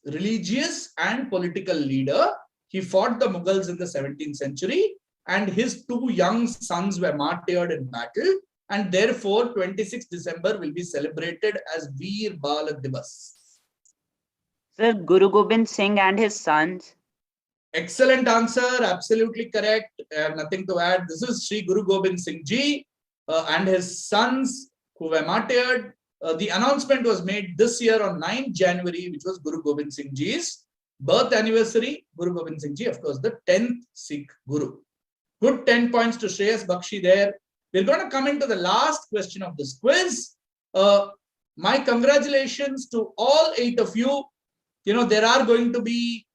Religious and political leader. He fought the Mughals in the 17th century, and his two young sons were martyred in battle, and therefore 26 December will be celebrated as Veer Bal Divas. Sir, Guru Gobind Singh and his sons. Excellent answer, absolutely correct. Nothing to add. This is Sri Guru Gobind Singh Ji and his sons who were martyred. The announcement was made this year on 9th January, which was Guru Gobind Singh Ji's birth anniversary. Guru Gobind Singh Ji, of course, the 10th Sikh Guru. Good 10 points to Shreyas Bakshi there. We're going to come into the last question of this quiz. My congratulations to all 8 of you. You know, there are going to be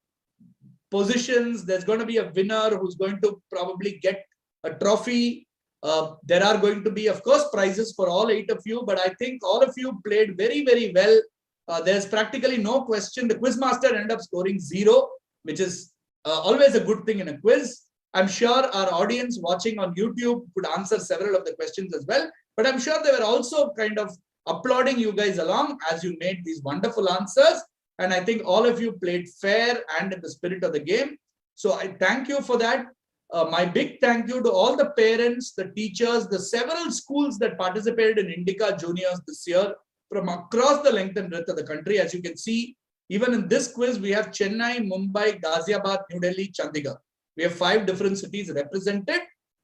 positions. There's going to be a winner who's going to probably get a trophy. There are going to be, of course, prizes for all 8 of you, but I think all of you played very, very well. There's practically no question. The quizmaster ended up scoring 0, which is always a good thing in a quiz. I'm sure our audience watching on YouTube could answer several of the questions as well, but I'm sure they were also kind of applauding you guys along as you made these wonderful answers. And I think all of you played fair and in the spirit of the game. So I thank you for that. My big thank you to all the parents, the teachers, the several schools that participated in Indica Juniors this year from across the length and breadth of the country. As you can see, even in this quiz, we have Chennai, Mumbai, Ghaziabad, New Delhi, Chandigarh. We have 5 different cities represented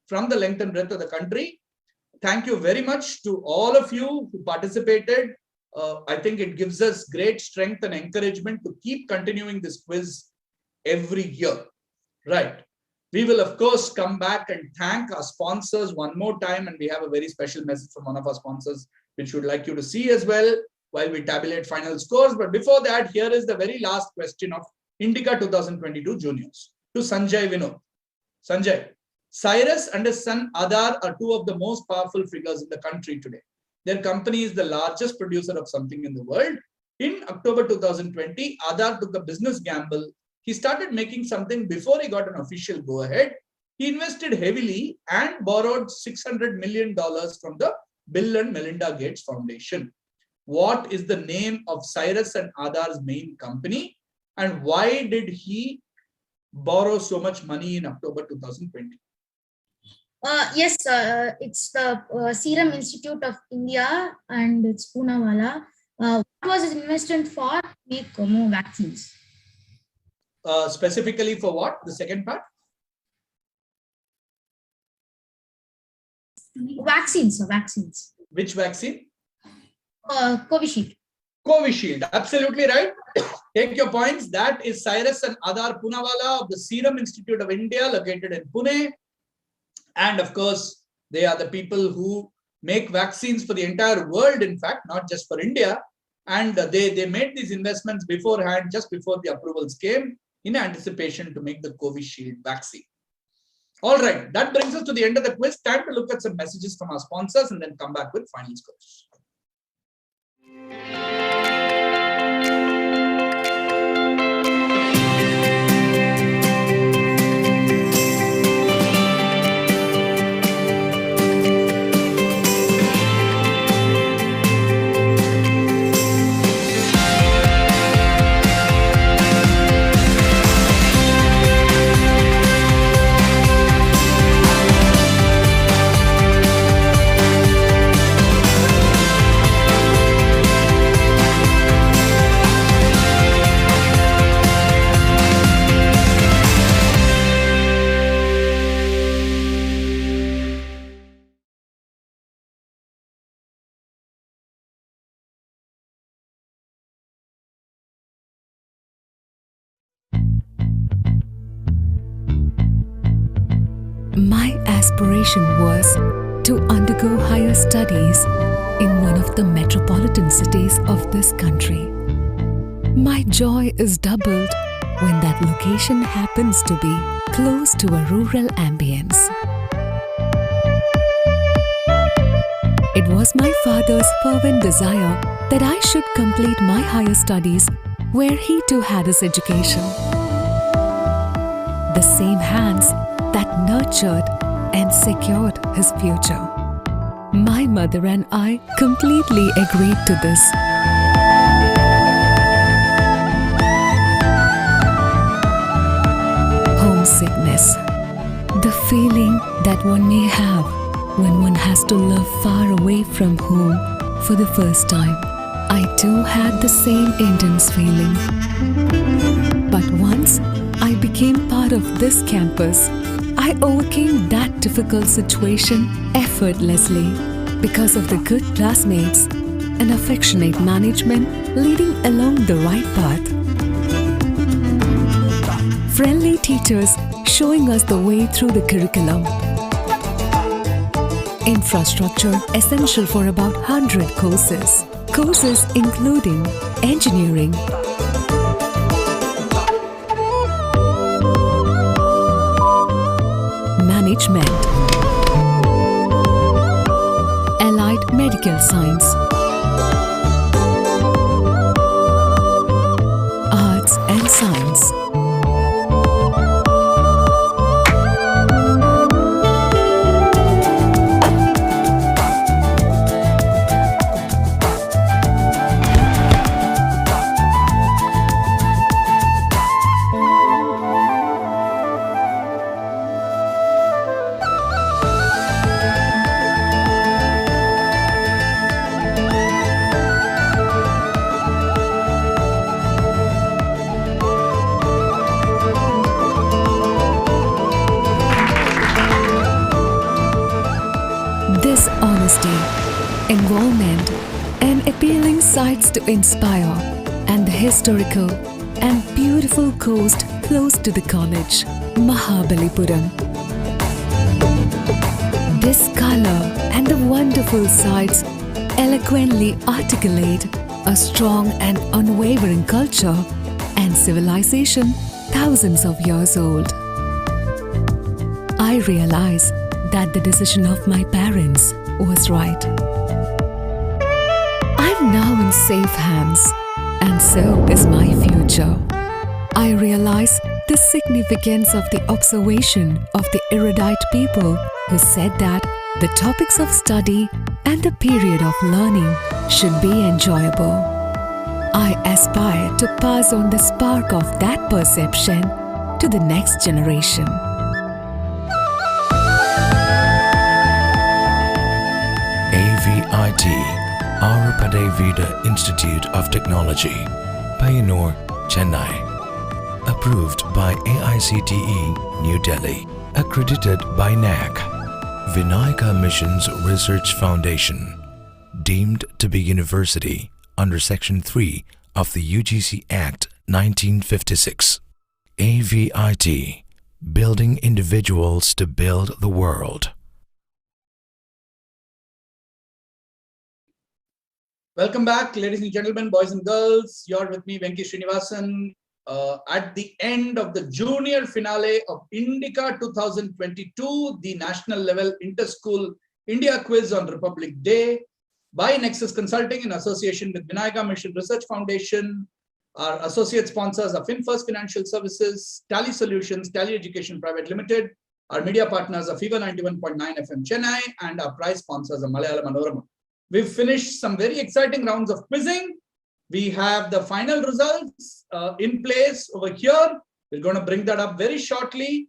from the length and breadth of the country. Thank you very much to all of you who participated. I think it gives us great strength and encouragement to keep continuing this quiz every year. Right. We will, of course, come back and thank our sponsors one more time. And we have a very special message from one of our sponsors, which we'd like you to see as well while we tabulate final scores. But before that, here is the very last question of Indica 2022 Juniors to Sanjay Vinod. Sanjay, Cyrus and his son Adar are 2 of the most powerful figures in the country today. Their company is the largest producer of something in the world. In October 2020, Adar took a business gamble. He started making something before he got an official go-ahead. He invested heavily and borrowed $600 million from the Bill and Melinda Gates Foundation. What is the name of Cyrus and Adar's main company? And why did he borrow so much money in October 2020? Yes, it's the Serum Institute of India and it's Poonawalla. What was his investment for? Make more vaccines. Specifically for what? The second part? Vaccines, vaccines. Which vaccine? Covishield. Covishield, absolutely right. Take your points. That is Cyrus and Adar Poonawalla of the Serum Institute of India located in Pune. And of course, they are the people who make vaccines for the entire world, in fact, not just for India. And they made these investments beforehand, just before the approvals came, in anticipation to make the Covishield vaccine. All right, that brings us to the end of the quiz. Time to look at some messages from our sponsors and then come back with final scores. My aspiration was to undergo higher studies in one of the metropolitan cities of this country. My joy is doubled when that location happens to be close to a rural ambience. It was my father's fervent desire that I should complete my higher studies where he too had his education. The same hands that nurtured and secured his future. My mother and I completely agreed to this. Homesickness, the feeling that one may have when one has to live far away from home for the first time. I too had the same intense feeling. But once I became part of this campus, I overcame that difficult situation effortlessly because of the good classmates and affectionate management leading along the right path. Friendly teachers showing us the way through the curriculum. Infrastructure essential for about 100 courses. Courses including engineering, management, allied medical science, arts and science. This honesty, involvement, and appealing sights to inspire, and the historical and beautiful coast close to the college, Mahabalipuram. This color and the wonderful sights eloquently articulate a strong and unwavering culture and civilization thousands of years old. I realize that the decision of my parents was right. I'm now in safe hands, and so is my future. I realize the significance of the observation of the erudite people who said that the topics of study and the period of learning should be enjoyable. I aspire to pass on the spark of that perception to the next generation. AVIT, Arupadevida Institute of Technology, Payyanur, Chennai. Approved by AICTE, New Delhi. Accredited by NAC. Vinayaka Missions Research Foundation. Deemed to be university under Section 3 of the UGC Act 1956. AVIT, building individuals to build the world. Welcome back, ladies and gentlemen, boys and girls. You're with me, Venki Srinivasan, at the end of the junior finale of Indica 2022, the national level inter-school India quiz on Republic Day by Nexus Consulting in association with Vinayaka Mission Research Foundation. Our associate sponsors are FinFirst Financial Services, Tally Solutions, Tally Education Private Limited. Our media partners are Fever 91.9 FM Chennai, and our prize sponsors are Malayalam Manorama. We've finished some very exciting rounds of quizzing. We have the final results in place over here. We're going to bring that up very shortly.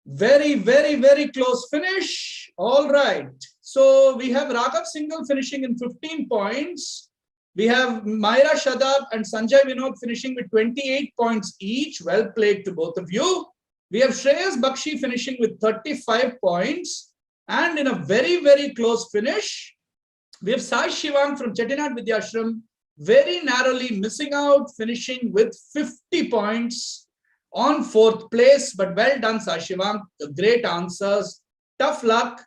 Very, very, very close finish. All right. So we have Raghav Singhal finishing in 15 points. We have Myra Shadab and Sanjay Vinod finishing with 28 points each. Well played to both of you. We have Shreyas Bakshi finishing with 35 points. And in a very, very close finish, we have Sai Shivang from Chettinad Vidyashram, very narrowly missing out, finishing with 50 points. on 4th place, but well done, Shivang. Great answers. Tough luck,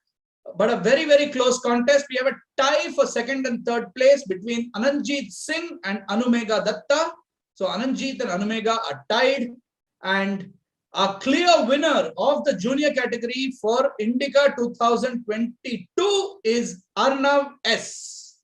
but a very, very close contest. We have a tie for 2nd and 3rd place between Ananjit Singh and Anumega Datta. So Ananjit and Anumega are tied, and a clear winner of the junior category for Indica 2022 is Arnav S.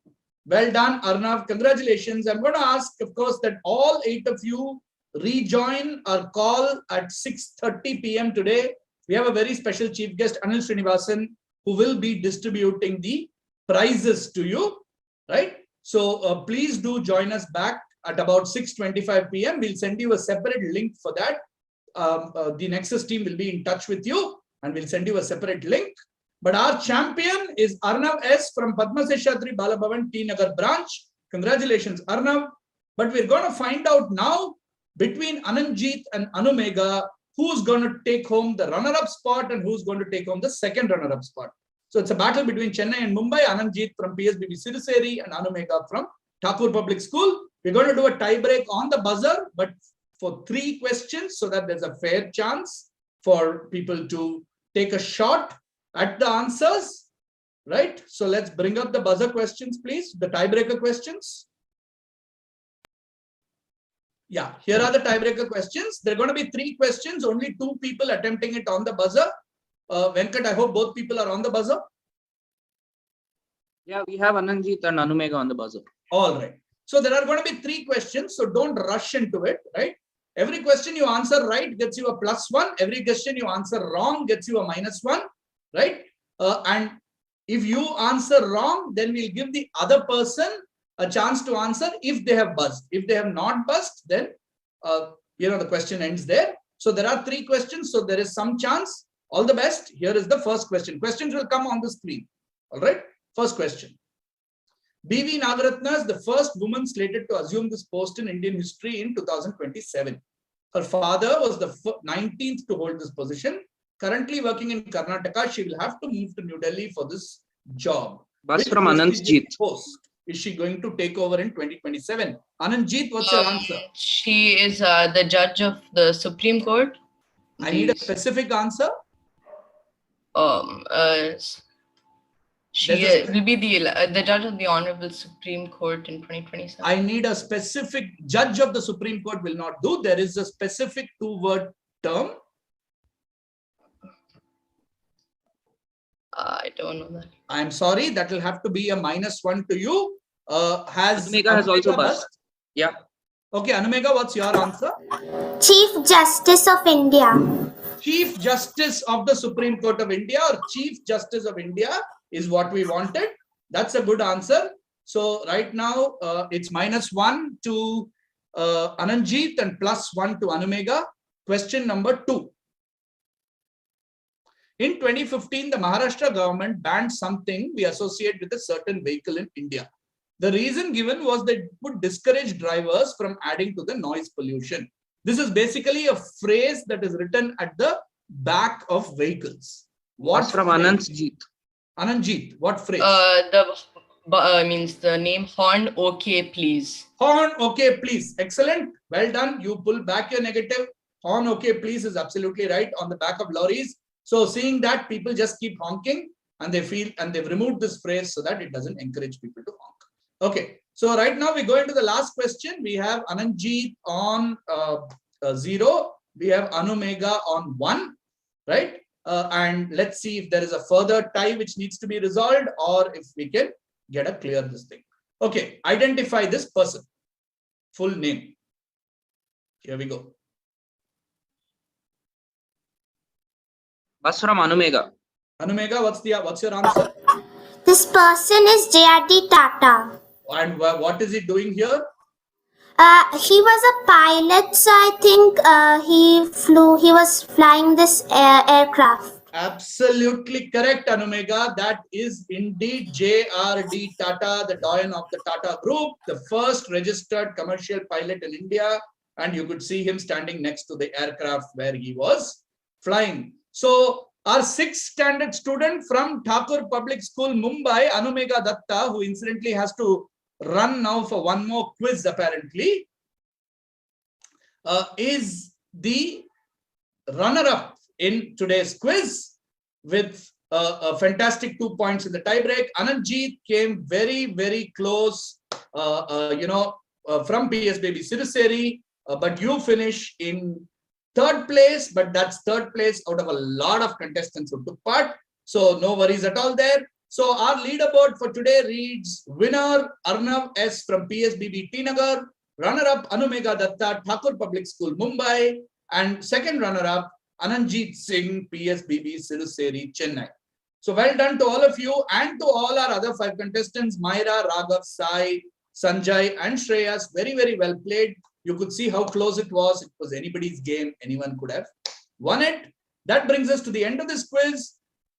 Well done, Arnav. Congratulations. I'm going to ask, of course, that all 8 of you rejoin our call at 6:30 p.m. today. We have a very special chief guest, Anil Srinivasan, who will be distributing the prizes to you, right? So please do join us back at about 6:25 p.m. We'll send you a separate link for that. The Nexus team will be in touch with you and we'll send you a separate link. But our champion is Arnav S. from Padma Seshadri Balabhavan T Nagar branch. Congratulations, Arnav. But we're going to find out now between Ananjit and Anumega who's going to take home the runner-up spot and who's going to take home the 2nd runner-up spot. So it's a battle between Chennai and Mumbai. Ananjit from PSBB Siruseri and Anumega from Thakur Public School. We're going to do a tie break on the buzzer, but for 3 questions so that there's a fair chance for people to take a shot at the answers, right? So let's bring up the buzzer questions, please. The tiebreaker questions. Yeah, here are the tiebreaker questions. There are going to be 3 questions, only 2 people attempting it on the buzzer. Venkat, I hope both people are on the buzzer. Yeah, we have Ananjit and Anumega on the buzzer. All right. So there are going to be 3 questions, so don't rush into it, right? Every question you answer right gets you a +1. Every question you answer wrong gets you a -1, right? And if you answer wrong, then we'll give the other person a chance to answer if they have buzzed. If they have not buzzed, then the question ends there. So there are 3 questions, so there is some chance. All the best. Here is the first question. Questions will come on the screen. All right. First question. B.V. Nagaratna is the first woman slated to assume this post in Indian history in 2027. Her father was the 19th to hold this position. Currently working in Karnataka, she will have to move to New Delhi for this job. Bus from Ananjit. Post is she going to take over in 2027? Ananjit, what's your answer? She is the judge of the Supreme Court. I need a specific answer. She will be the judge of the Honorable Supreme Court in 2027. I need a specific judge of the Supreme Court will not do. There is a specific 2-word term. I don't know that. I'm sorry, that will have to be a -1 to you. Anumega has also buzzed. Yeah. Okay, Anumega, what's your answer? Chief Justice of India. Chief Justice of the Supreme Court of India or Chief Justice of India is what we wanted. That's a good answer. So right now it's -1 to Ananjit and +1 to Anumega. Question number 2. In 2015, the Maharashtra government banned something we associate with a certain vehicle in India. The reason given was that it would discourage drivers from adding to the noise pollution. This is basically a phrase that is written at the back of vehicles. What's from Ananjit? Ananjit, what phrase? Means the name horn, okay, please. Horn, okay, please. Excellent. Well done. You pull back your negative. Horn, okay, please is absolutely right on the back of lorries. So seeing that, people just keep honking and they feel, and they've removed this phrase so that it doesn't encourage people to honk. Okay. So right now we go into the last question. We have Ananjit on 0. We have Anumega on 1, right? And let's see if there is a further tie which needs to be resolved or if we can get a clear this thing. Okay. Identify this person. Full name. Here we go. Bus from Anumega. Anumega, what's your answer? This person is J.R.D. Tata. And what is he doing here? He was a pilot, so I think he was flying this aircraft. Absolutely correct, Anumega. That is indeed J.R.D. Tata, the doyen of the Tata Group, the first registered commercial pilot in India. And you could see him standing next to the aircraft where he was flying. So our 6th standard student from Thakur Public School, Mumbai, Anumega Datta, who incidentally has to run now for one more quiz apparently, is the runner-up in today's quiz with a fantastic 2 points in the tiebreak. Anandjeet came very, very close, from PSBB Siruseri, but you finish in third place, but that's third place out of a lot of contestants who took part. So no worries at all there. So our leaderboard for today reads: winner Arnav S from PSBB T Nagar, runner-up Anumega Datta, Thakur Public School, Mumbai, and second runner-up Anandjeet Singh, PSBB Siruseri, Chennai. So well done to all of you and to all our other 5 contestants, Myra, Raghav, Sai, Sanjay, and Shreyas. Very, very well played. You could see how close it was. It was anybody's game. Anyone could have won it. That brings us to the end of this quiz.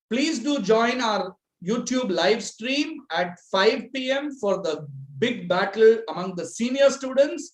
Please do join our YouTube live stream at 5 p.m. for the big battle among the senior students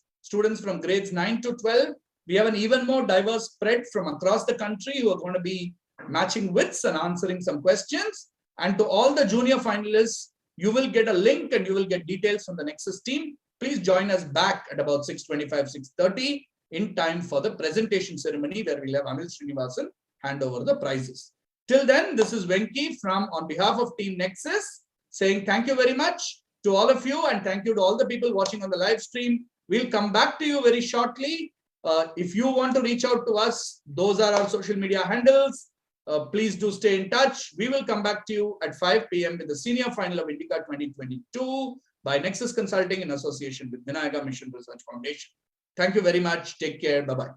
from grades 9 to 12. We have an even more diverse spread from across the country who are going to be matching wits and answering some questions. And to all the junior finalists, you will get a link and you will get details from the Nexus team. Please join us back at about 6:25, 6:30 in time for the presentation ceremony where we'll have Anil Srinivasan hand over the prizes. Till then, this is Venki on behalf of Team Nexus saying thank you very much to all of you and thank you to all the people watching on the live stream. We'll come back to you very shortly. If you want to reach out to us, those are our social media handles. Please do stay in touch. We will come back to you at 5 p.m. with the senior final of Indica 2022 by Nexus Consulting in association with Vinayaka Mission Research Foundation. Thank you very much. Take care. Bye-bye.